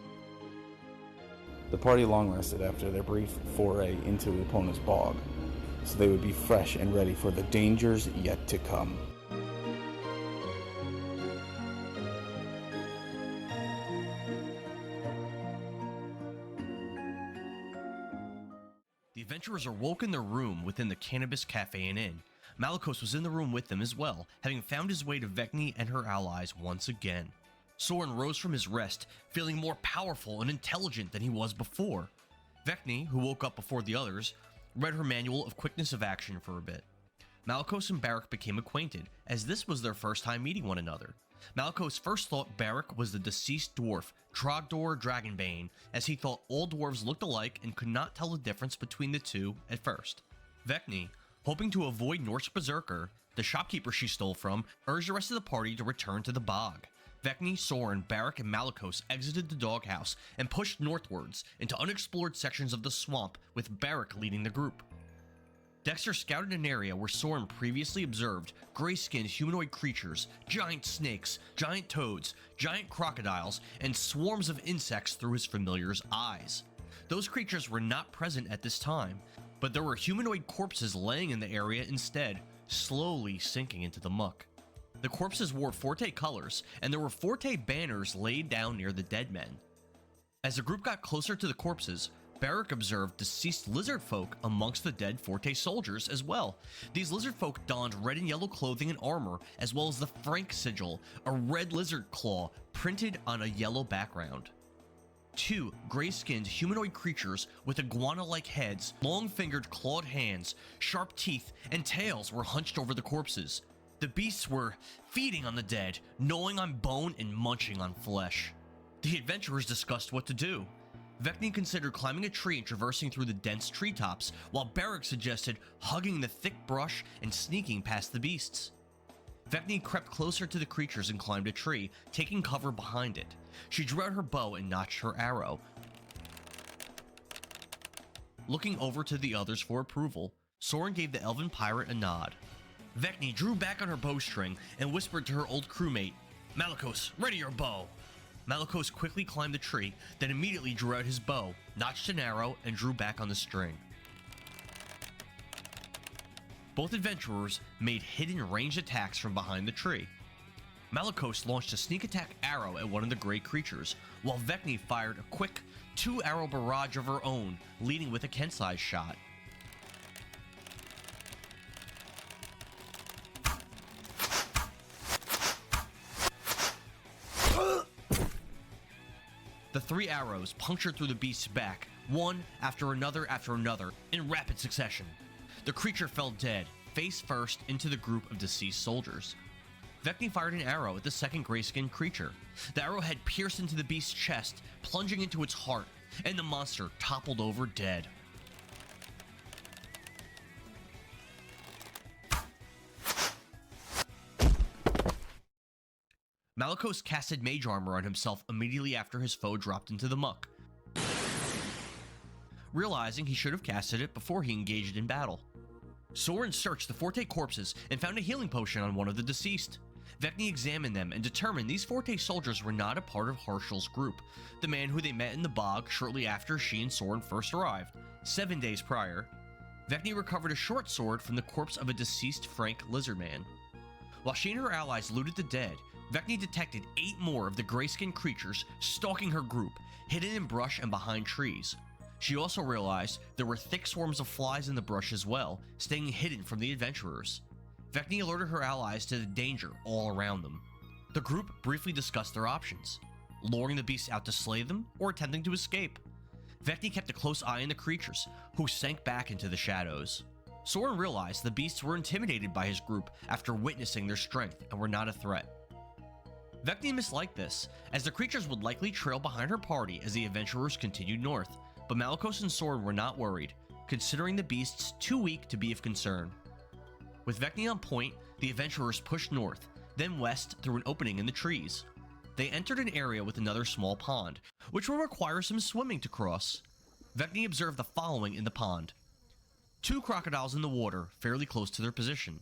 The party long rested after their brief foray into Epona's bog, so they would be fresh and ready for the dangers yet to come. The adventurers are woke in their room within the Cannabis Cafe and Inn. Malicos was in the room with them as well, having found his way to Vecni and her allies once again. Soren rose from his rest, feeling more powerful and intelligent than he was before. Vecni, who woke up before the others, read her manual of quickness of action for a bit. Malicos and Barak became acquainted, as this was their first time meeting one another. Malicos first thought Barak was the deceased dwarf, Trogdor Dragonbane, as he thought all dwarves looked alike and could not tell the difference between the two at first. Vecni, hoping to avoid Norse Berserker, the shopkeeper she stole from, urged the rest of the party to return to the bog. Vecni, Soren, Barak, and Malicos exited the doghouse and pushed northwards into unexplored sections of the swamp, with Barak leading the group. Dexter scouted an area where Soren previously observed gray-skinned humanoid creatures, giant snakes, giant toads, giant crocodiles, and swarms of insects through his familiar's eyes. Those creatures were not present at this time, but there were humanoid corpses laying in the area instead, slowly sinking into the muck. The corpses wore Forte colors, and there were Forte banners laid down near the dead men. As the group got closer to the corpses, Barak observed deceased lizard folk amongst the dead Forte soldiers as well. These lizard folk donned red and yellow clothing and armor, as well as the Frank sigil, a red lizard claw printed on a yellow background. Two gray-skinned humanoid creatures with iguana-like heads, long-fingered clawed hands, sharp teeth, and tails were hunched over the corpses. The beasts were feeding on the dead, gnawing on bone and munching on flesh. The adventurers discussed what to do. Vecni considered climbing a tree and traversing through the dense treetops, while Barak suggested hugging the thick brush and sneaking past the beasts. Vecni crept closer to the creatures and climbed a tree, taking cover behind it. She drew out her bow and notched her arrow. Looking over to the others for approval, Soren gave the elven pirate a nod. Vecni drew back on her bowstring and whispered to her old crewmate, "Malicos, ready your bow." Malicos quickly climbed the tree, then immediately drew out his bow, notched an arrow, and drew back on the string. Both adventurers made hidden ranged attacks from behind the tree. Malicos launched a sneak attack arrow at one of the gray creatures, while Vecni fired a quick 2-arrow barrage of her own, leading with a Kensai shot. The 3 arrows punctured through the beast's back, one after another, in rapid succession. The creature fell dead, face first, into the group of deceased soldiers. Vecni fired an arrow at the second gray-skinned creature. The arrowhead pierced into the beast's chest, plunging into its heart, and the monster toppled over dead. Malicos casted mage armor on himself immediately after his foe dropped into the muck, realizing he should have casted it before he engaged in battle. Soren searched the Forte corpses and found a healing potion on one of the deceased. Vecni examined them and determined these Forte soldiers were not a part of Harshal's group, the man who they met in the bog shortly after she and Soren first arrived, 7 days prior. Vecni recovered a short sword from the corpse of a deceased Frank lizardman. While she and her allies looted the dead, Vecni detected 8 more of the gray-skinned creatures stalking her group, hidden in brush and behind trees. She also realized there were thick swarms of flies in the brush as well, staying hidden from the adventurers. Vecni alerted her allies to the danger all around them. The group briefly discussed their options, luring the beasts out to slay them or attempting to escape. Vecni kept a close eye on the creatures, who sank back into the shadows. Soren realized the beasts were intimidated by his group after witnessing their strength and were not a threat. Vecni misliked this, as the creatures would likely trail behind her party as the adventurers continued north, but Malicos and Soren were not worried, considering the beasts too weak to be of concern. With Vecni on point, the adventurers pushed north, then west through an opening in the trees. They entered an area with another small pond, which will require some swimming to cross. Vecni observed the following in the pond. 2 crocodiles in the water, fairly close to their position.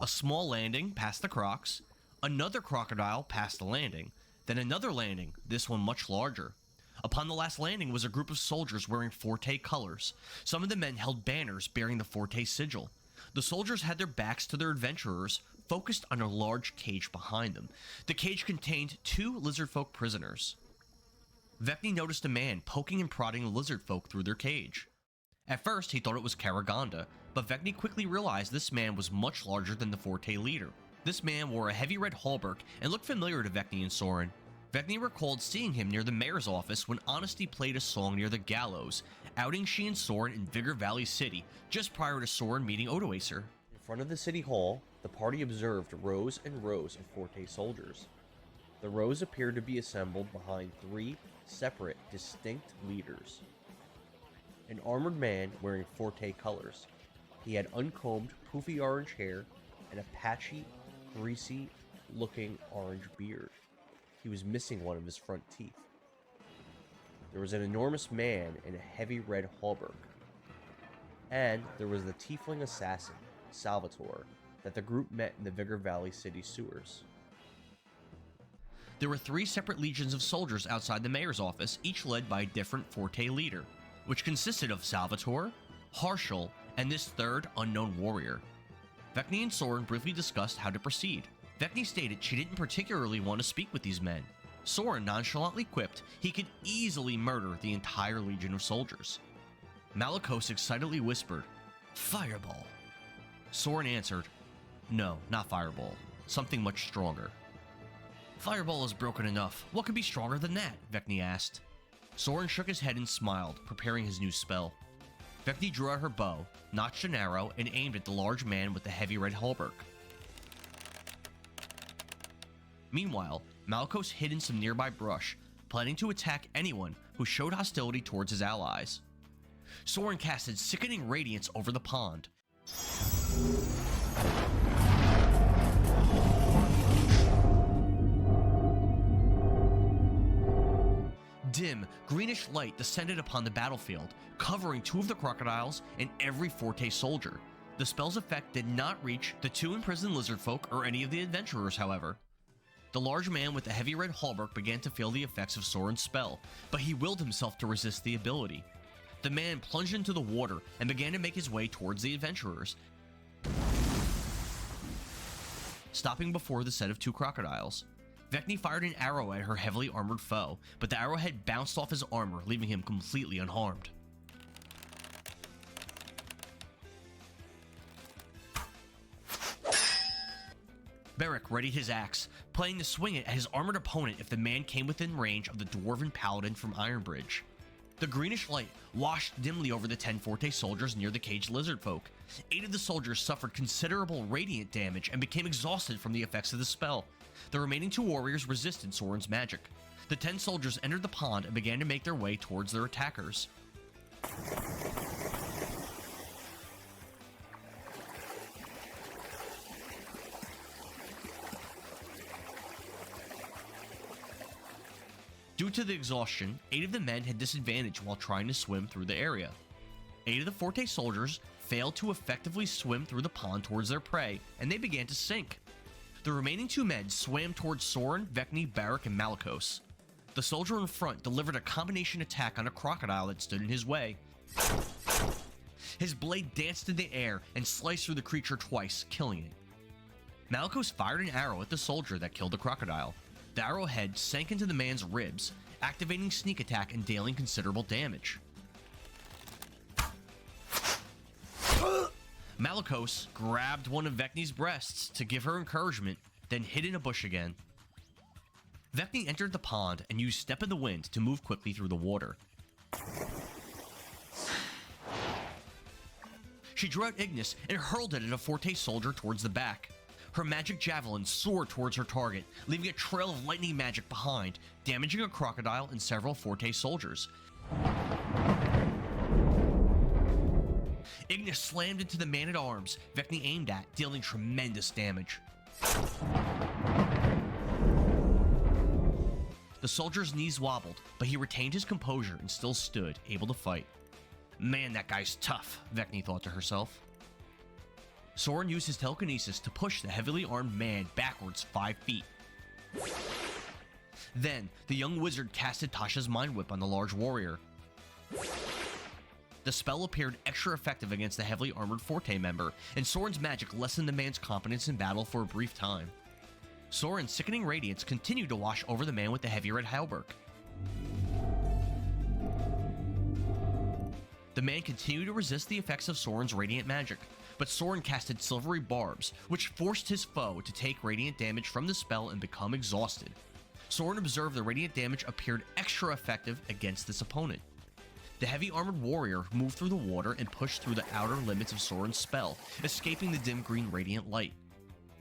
A small landing past the crocs, another crocodile past the landing, then another landing, this one much larger. Upon the last landing was a group of soldiers wearing Forte colors. Some of the men held banners bearing the Forte sigil. The soldiers had their backs to their adventurers, focused on a large cage behind them. The cage contained 2 lizardfolk prisoners. Vecni noticed a man poking and prodding the lizardfolk through their cage. At first, he thought it was Karaganda, but Vecni quickly realized this man was much larger than the Forte leader. This man wore a heavy red hauberk and looked familiar to Vecni and Soren. Vecni recalled seeing him near the mayor's office when Honesty played a song near the gallows, outing she and Soren in Vigor Valley City, just prior to Soren meeting Odoacer. In front of the city hall, the party observed rows and rows of Forte soldiers. The rows appeared to be assembled behind 3 separate, distinct leaders. An armored man wearing Forte colors. He had uncombed, poofy orange hair and a patchy, greasy-looking orange beard. He was missing one of his front teeth. There was an enormous man in a heavy red hauberk. And there was the tiefling assassin, Salvatore, that the group met in the Vigor Valley City sewers. There were 3 separate legions of soldiers outside the mayor's office, each led by a different Forte leader, which consisted of Salvatore, Harshal, and this third unknown warrior. Vecni and Soren briefly discussed how to proceed. Vecni stated she didn't particularly want to speak with these men. Soren nonchalantly quipped he could easily murder the entire legion of soldiers. Malicos excitedly whispered, "Fireball." Soren answered, "No, not Fireball. Something much stronger." "Fireball is broken enough. What could be stronger than that?" Vecni asked. Soren shook his head and smiled, preparing his new spell. Vecni drew out her bow, notched an arrow, and aimed at the large man with the heavy red hauberk. Meanwhile, Malicos hid in some nearby brush, planning to attack anyone who showed hostility towards his allies. Soren casted sickening radiance over the pond. Dim, greenish light descended upon the battlefield, covering 2 of the crocodiles and every Forte soldier. The spell's effect did not reach the 2 imprisoned lizardfolk or any of the adventurers, however. The large man with the heavy red hauberk began to feel the effects of Soren's spell, but he willed himself to resist the ability. The man plunged into the water and began to make his way towards the adventurers, stopping before the set of 2 crocodiles. Vecni fired an arrow at her heavily armored foe, but the arrowhead bounced off his armor, leaving him completely unharmed. Beric readied his axe, planning to swing it at his armored opponent if the man came within range of the dwarven paladin from Ironbridge. The greenish light washed dimly over the 10 Forte soldiers near the caged lizardfolk. 8 of the soldiers suffered considerable radiant damage and became exhausted from the effects of the spell. The remaining 2 warriors resisted Soren's magic. The 10 soldiers entered the pond and began to make their way towards their attackers. Due to the exhaustion, 8 of the men had disadvantage while trying to swim through the area. 8 of the Forte soldiers failed to effectively swim through the pond towards their prey, and they began to sink. The remaining 2 men swam towards Soren, Vecni, Beric, and Malicos. The soldier in front delivered a combination attack on a crocodile that stood in his way. His blade danced in the air and sliced through the creature twice, killing it. Malicos fired an arrow at the soldier that killed the crocodile. The arrowhead sank into the man's ribs, activating sneak attack and dealing considerable damage. Malicos grabbed one of Vecni's breasts to give her encouragement, then hid in a bush again. Vecni entered the pond and used Step of the Wind to move quickly through the water. She drew out Ignis and hurled it at a Forte soldier towards the back. Her magic javelin soared towards her target, leaving a trail of lightning magic behind, damaging a crocodile and several Forte soldiers. Ignis slammed into the man-at-arms Vecni aimed at, dealing tremendous damage. The soldier's knees wobbled, but he retained his composure and still stood, able to fight. Man, that guy's tough, Vecni thought to herself. Soren used his telekinesis to push the heavily armed man backwards 5 feet. Then, the young wizard casted Tasha's Mind Whip on the large warrior. The spell appeared extra effective against the heavily armored Forte member, and Soren's magic lessened the man's competence in battle for a brief time. Soren's sickening radiance continued to wash over the man with the heavy red halberd. The man continued to resist the effects of Soren's radiant magic, but Soren casted silvery barbs, which forced his foe to take radiant damage from the spell and become exhausted. Soren observed the radiant damage appeared extra effective against this opponent. The heavy armored warrior moved through the water and pushed through the outer limits of Soren's spell, escaping the dim green radiant light.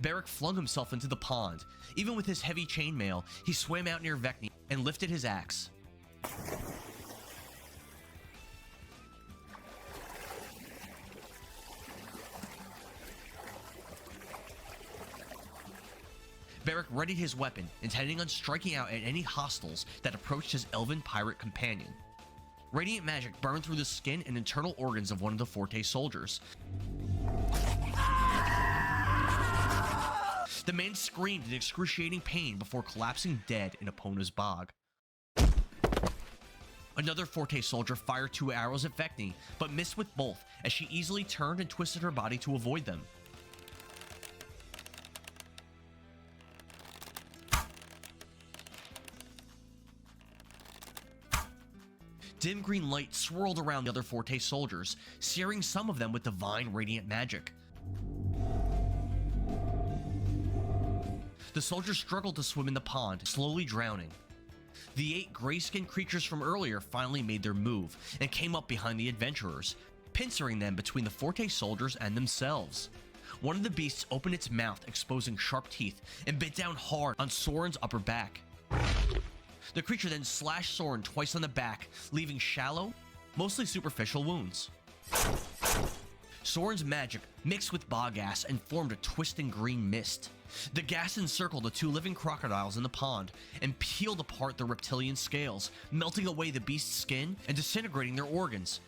Beric flung himself into the pond. Even with his heavy chainmail, he swam out near Vecni and lifted his axe. Beric readied his weapon, intending on striking out at any hostiles that approached his elven pirate companion. Radiant magic burned through the skin and internal organs of one of the Forte soldiers. The man screamed in excruciating pain before collapsing dead in Epona's bog. Another Forte soldier fired 2 arrows at Vecni, but missed with both as she easily turned and twisted her body to avoid them. Dim green light swirled around the other Forte soldiers, searing some of them with divine radiant magic. The soldiers struggled to swim in the pond, slowly drowning. The 8 gray-skinned creatures from earlier finally made their move, and came up behind the adventurers, pincering them between the Forte soldiers and themselves. One of the beasts opened its mouth, exposing sharp teeth, and bit down hard on Soren's upper back. The creature then slashed Soren twice on the back, leaving shallow, mostly superficial wounds. Soren's magic mixed with bog gas and formed a twisting green mist. The gas encircled the 2 living crocodiles in the pond and peeled apart the reptilian scales, melting away the beast's skin and disintegrating their organs.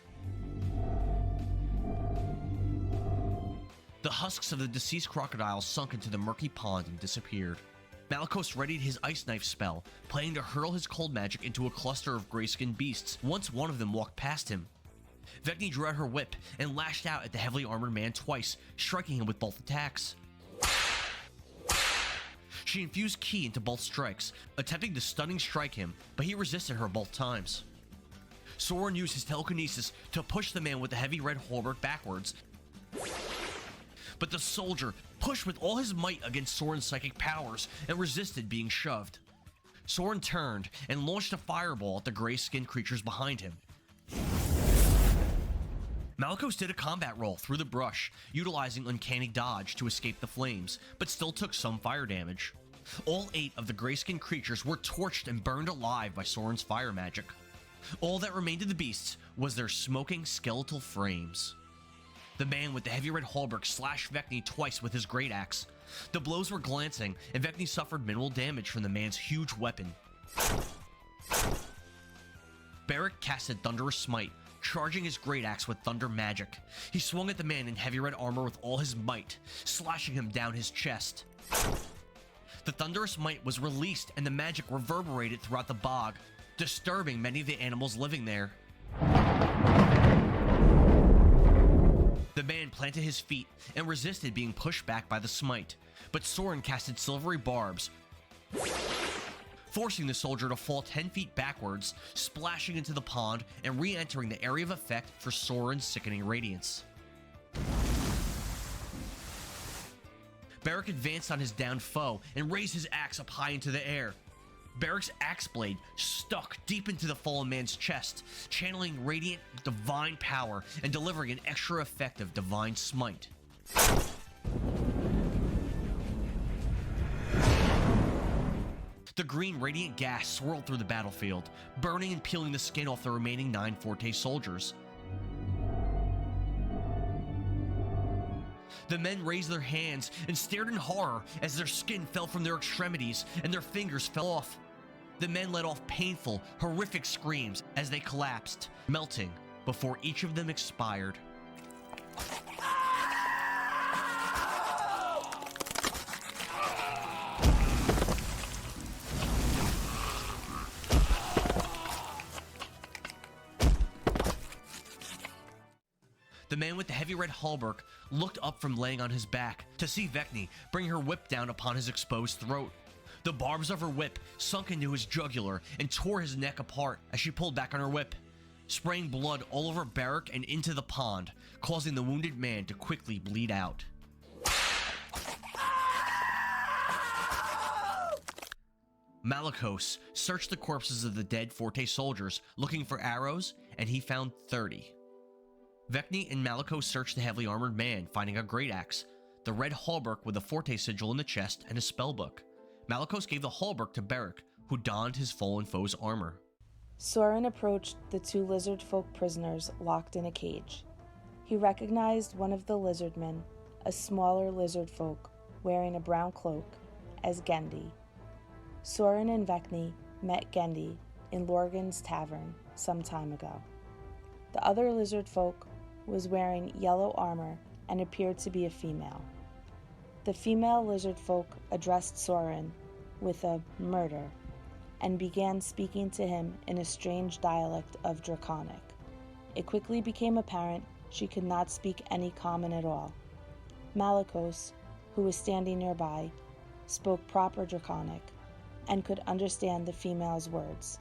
The husks of the deceased crocodiles sunk into the murky pond and disappeared. Malicos readied his ice knife spell, planning to hurl his cold magic into a cluster of gray-skinned beasts once one of them walked past him. Vecni drew out her whip and lashed out at the heavily armored man twice, striking him with both attacks. She infused ki into both strikes, attempting to stunning strike him, but he resisted her both times. Soren used his telekinesis to push the man with the heavy red halberd backwards, but the soldier pushed with all his might against Soren's psychic powers and resisted being shoved. Soren turned and launched a fireball at the gray-skinned creatures behind him. Malicos did a combat roll through the brush, utilizing uncanny dodge to escape the flames, but still took some fire damage. All 8 of the gray-skinned creatures were torched and burned alive by Soren's fire magic. All that remained of the beasts was their smoking skeletal frames. The man with the heavy red halberd slashed Vecni twice with his great axe. The blows were glancing, and Vecni suffered minimal damage from the man's huge weapon. Beric casted Thunderous Smite, charging his great axe with thunder magic. He swung at the man in heavy red armor with all his might, slashing him down his chest. The Thunderous Might was released, and the magic reverberated throughout the bog, disturbing many of the animals living there. The man planted his feet and resisted being pushed back by the smite, but Soren casted silvery barbs, forcing the soldier to fall 10 feet backwards, splashing into the pond and re-entering the area of effect for Soren's sickening radiance. Beric advanced on his downed foe and raised his axe up high into the air. Beric's axe blade stuck deep into the fallen man's chest, channeling radiant divine power and delivering an extra effective divine smite. The green radiant gas swirled through the battlefield, burning and peeling the skin off the remaining 9 Forte soldiers. The men raised their hands and stared in horror as their skin fell from their extremities and their fingers fell off. The men let off painful, horrific screams as they collapsed, melting before each of them expired. The man with the heavy red hauberk looked up from laying on his back to see Vecni bring her whip down upon his exposed throat. The barbs of her whip sunk into his jugular and tore his neck apart as she pulled back on her whip, spraying blood all over Beric and into the pond, causing the wounded man to quickly bleed out. Malicos searched the corpses of the dead Forte soldiers looking for arrows, and he found 30. Vecni and Malicos searched the heavily armored man, finding a great axe, the red hauberk with a Forte sigil in the chest, and a spellbook. Malicos gave the hauberk to Beric, who donned his fallen foe's armor. Soren approached the 2 lizard folk prisoners locked in a cage. He recognized one of the lizardmen, a smaller lizard folk wearing a brown cloak, as Gendy. Soren and Vecni met Gendy in Lorgan's tavern some time ago. The other lizard folk was wearing yellow armor and appeared to be a female. The female lizard folk addressed Soren with a murder and began speaking to him in a strange dialect of Draconic. It quickly became apparent she could not speak any common at all. Malicos, who was standing nearby, spoke proper Draconic and could understand the female's words.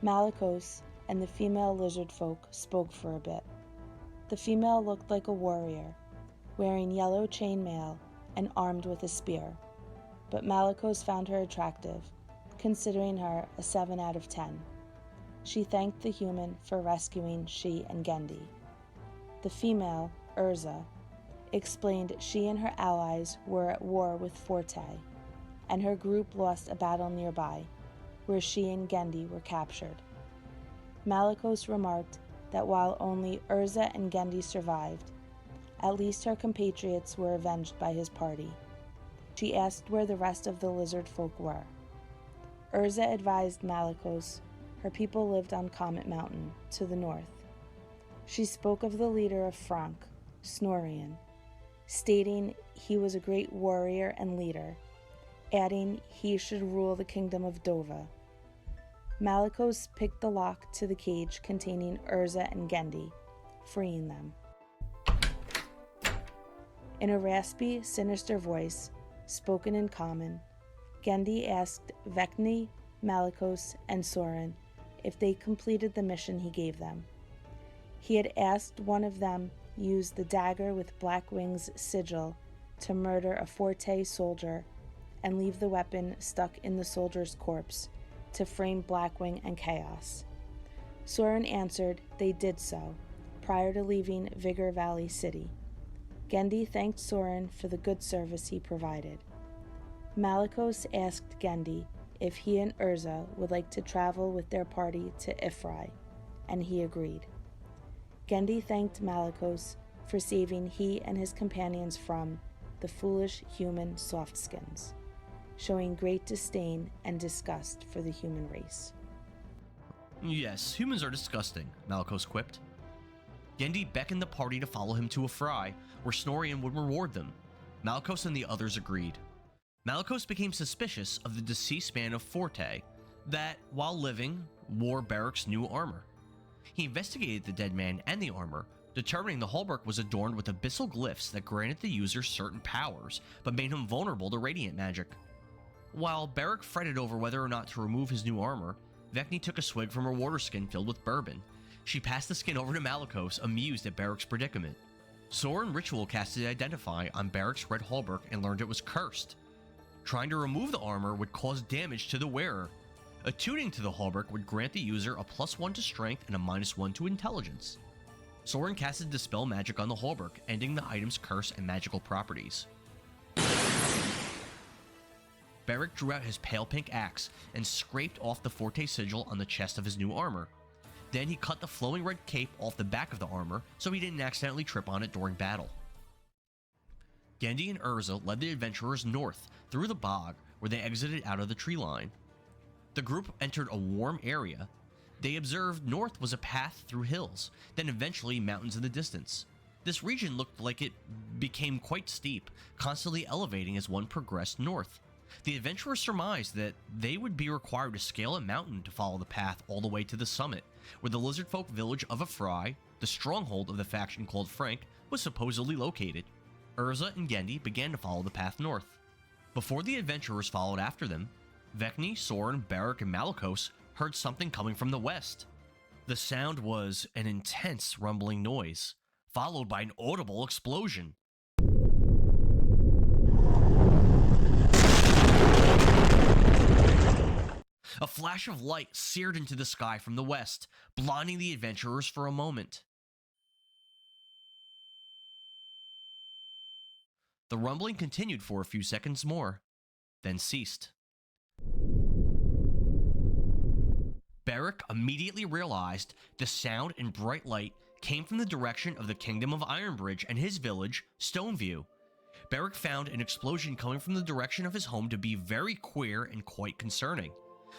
Malicos and the female lizard folk spoke for a bit. The female looked like a warrior, wearing yellow chainmail and armed with a spear, but Malicos found her attractive, considering her a 7 out of 10. She thanked the human for rescuing she and Gendy. The female, Urza, explained she and her allies were at war with Forte, and her group lost a battle nearby, where she and Gendy were captured. Malicos remarked that while only Urza and Gendy survived, at least her compatriots were avenged by his party. She asked where the rest of the lizard folk were. Urza advised Malicos her people lived on Comet Mountain, to the north. She spoke of the leader of Frank, Snorrian, stating he was a great warrior and leader, adding he should rule the kingdom of Dovah. Malicos picked the lock to the cage containing Urza and Gendy, freeing them. In a raspy, sinister voice, spoken in common, Gendy asked Vecni, Malicos, and Soren if they completed the mission he gave them. He had asked one of them use the dagger with Blackwing's sigil to murder a Forte soldier and leave the weapon stuck in the soldier's corpse to frame Blackwing and Chaos. Soren answered they did so prior to leaving Vigor Valley City. Gendy thanked Soren for the good service he provided. Malicos asked Gendy if he and Urza would like to travel with their party to Ifrai, and he agreed. Gendy thanked Malicos for saving he and his companions from the foolish human softskins, showing great disdain and disgust for the human race. Yes, humans are disgusting, Malicos quipped. Gendy beckoned the party to follow him to Ifrai, where Snorrian would reward them. Malicos and the others agreed. Malicos became suspicious of the deceased man of Forte that, while living, wore Beric's new armor. He investigated the dead man and the armor, determining the hauberk was adorned with abyssal glyphs that granted the user certain powers, but made him vulnerable to radiant magic. While Beric fretted over whether or not to remove his new armor, Vecni took a swig from her water skin filled with bourbon. She passed the skin over to Malicos, amused at Beric's predicament. Soren ritual casted Identify on Beric's red hauberk and learned it was cursed. Trying to remove the armor would cause damage to the wearer. Attuning to the hauberk would grant the user a +1 to strength and a -1 to intelligence. Soren casted Dispel Magic on the hauberk, ending the item's curse and magical properties. Beric drew out his pale pink axe and scraped off the Forte sigil on the chest of his new armor. Then he cut the flowing red cape off the back of the armor so he didn't accidentally trip on it during battle. Gendy and Urza led the adventurers north through the bog where they exited out of the tree line. The group entered a warm area. They observed north was a path through hills, then eventually mountains in the distance. This region looked like it became quite steep, constantly elevating as one progressed north. The adventurers surmised that they would be required to scale a mountain to follow the path all the way to the summit, where the lizardfolk village of Ifrai, the stronghold of the faction called Frank, was supposedly located. Urza and Gendy began to follow the path north. Before the adventurers followed after them, Vecni, Soren, Beric, and Malicos heard something coming from the west. The sound was an intense rumbling noise, followed by an audible explosion. A flash of light seared into the sky from the west, blinding the adventurers for a moment. The rumbling continued for a few seconds more, then ceased. Beric immediately realized the sound and bright light came from the direction of the Kingdom of Ironbridge and his village, Stoneview. Beric found an explosion coming from the direction of his home to be very queer and quite concerning.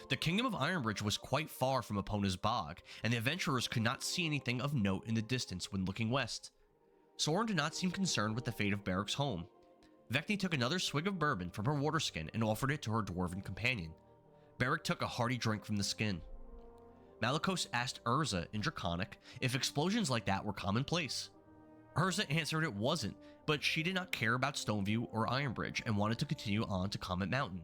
The Kingdom of Ironbridge was quite far from Epona's bog, and the adventurers could not see anything of note in the distance when looking west. Soren did not seem concerned with the fate of Beric's home. Vecni took another swig of bourbon from her water skin and offered it to her dwarven companion. Beric took a hearty drink from the skin. Malicos asked Urza in Draconic if explosions like that were commonplace. Urza answered it wasn't, but she did not care about Stoneview or Ironbridge and wanted to continue on to Comet Mountain.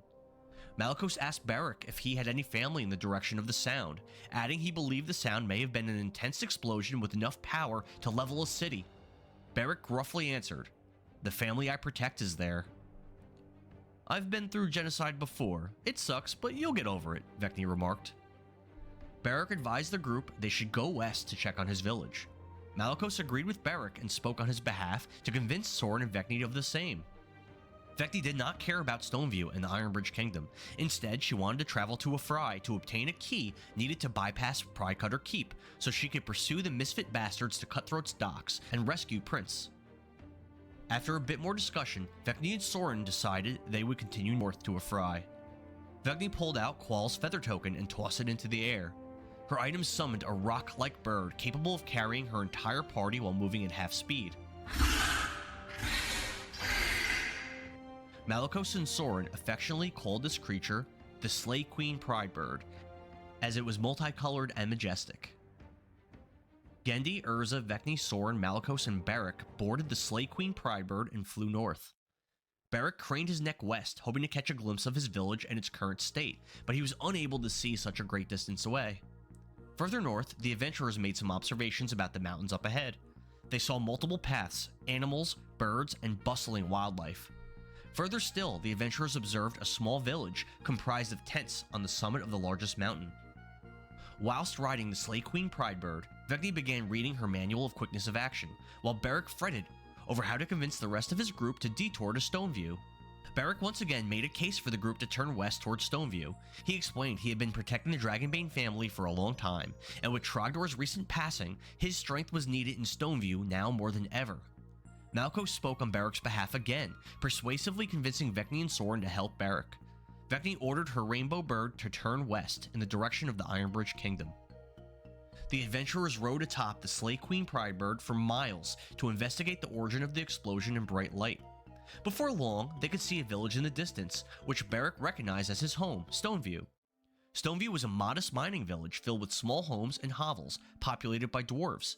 Malicos asked Beric if he had any family in the direction of the sound, adding he believed the sound may have been an intense explosion with enough power to level a city. Beric gruffly answered, "The family I protect is there." "I've been through genocide before. It sucks, but you'll get over it," Vecni remarked. Beric advised the group they should go west to check on his village. Malicos agreed with Beric and spoke on his behalf to convince Soren and Vecni of the same. Vecni did not care about Stoneview and the Ironbridge Kingdom. Instead, she wanted to travel to Ifrai to obtain a key needed to bypass Prycutter Keep so she could pursue the misfit bastards to Cutthroat's docks and rescue Prince. After a bit more discussion, Vecni and Soren decided they would continue north to Ifrai. Vecni pulled out Qual's feather token and tossed it into the air. Her item summoned a rock-like bird capable of carrying her entire party while moving at half speed. Malicos and Soren affectionately called this creature the Slay Queen Pride Bird, as it was multicolored and majestic. Gendy, Urza, Vecni, Soren, Malicos, and Beric boarded the Slay Queen Pride Bird and flew north. Beric craned his neck west, hoping to catch a glimpse of his village and its current state, but he was unable to see such a great distance away. Further north, the adventurers made some observations about the mountains up ahead. They saw multiple paths, animals, birds, and bustling wildlife. Further still, the adventurers observed a small village comprised of tents on the summit of the largest mountain. Whilst riding the Slay Queen Pride Bird, Vecni began reading her manual of quickness of action, while Beric fretted over how to convince the rest of his group to detour to Stoneview. Beric once again made a case for the group to turn west towards Stoneview. He explained he had been protecting the Dragonbane family for a long time, and with Trogdor's recent passing, his strength was needed in Stoneview now more than ever. Malicos spoke on Beric's behalf again, persuasively convincing Vecni and Soren to help Beric. Vecni ordered her rainbow bird to turn west in the direction of the Ironbridge Kingdom. The adventurers rode atop the Slay Queen Pride Bird for miles to investigate the origin of the explosion and bright light. Before long, they could see a village in the distance, which Beric recognized as his home, Stoneview. Stoneview was a modest mining village filled with small homes and hovels populated by dwarves.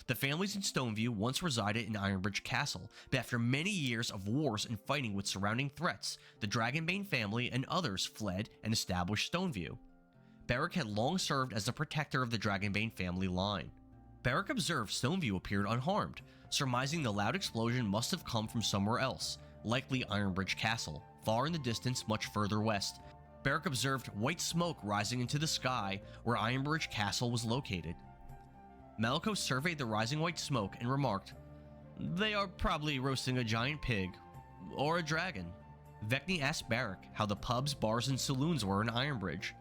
The families in Stoneview once resided in Ironbridge Castle, but after many years of wars and fighting with surrounding threats, the Dragonbane family and others fled and established Stoneview. Beric had long served as the protector of the Dragonbane family line. Beric observed Stoneview appeared unharmed, surmising the loud explosion must have come from somewhere else, likely Ironbridge Castle, far in the distance much further west. Beric observed white smoke rising into the sky where Ironbridge Castle was located. Malicos surveyed the rising white smoke and remarked, "They are probably roasting a giant pig, or a dragon." Vecni asked Beric how the pubs, bars, and saloons were in Ironbridge.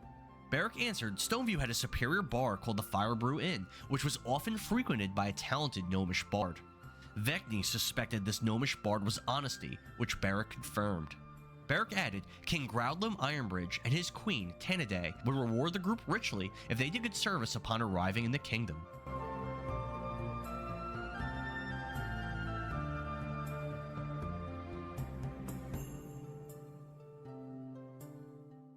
Beric answered Stoneview had a superior bar called the Firebrew Inn, which was often frequented by a talented gnomish bard. Vecni suspected this gnomish bard was Honesty, which Beric confirmed. Beric added King Groudlum Ironbridge and his queen, Tanaday, would reward the group richly if they did good service upon arriving in the kingdom.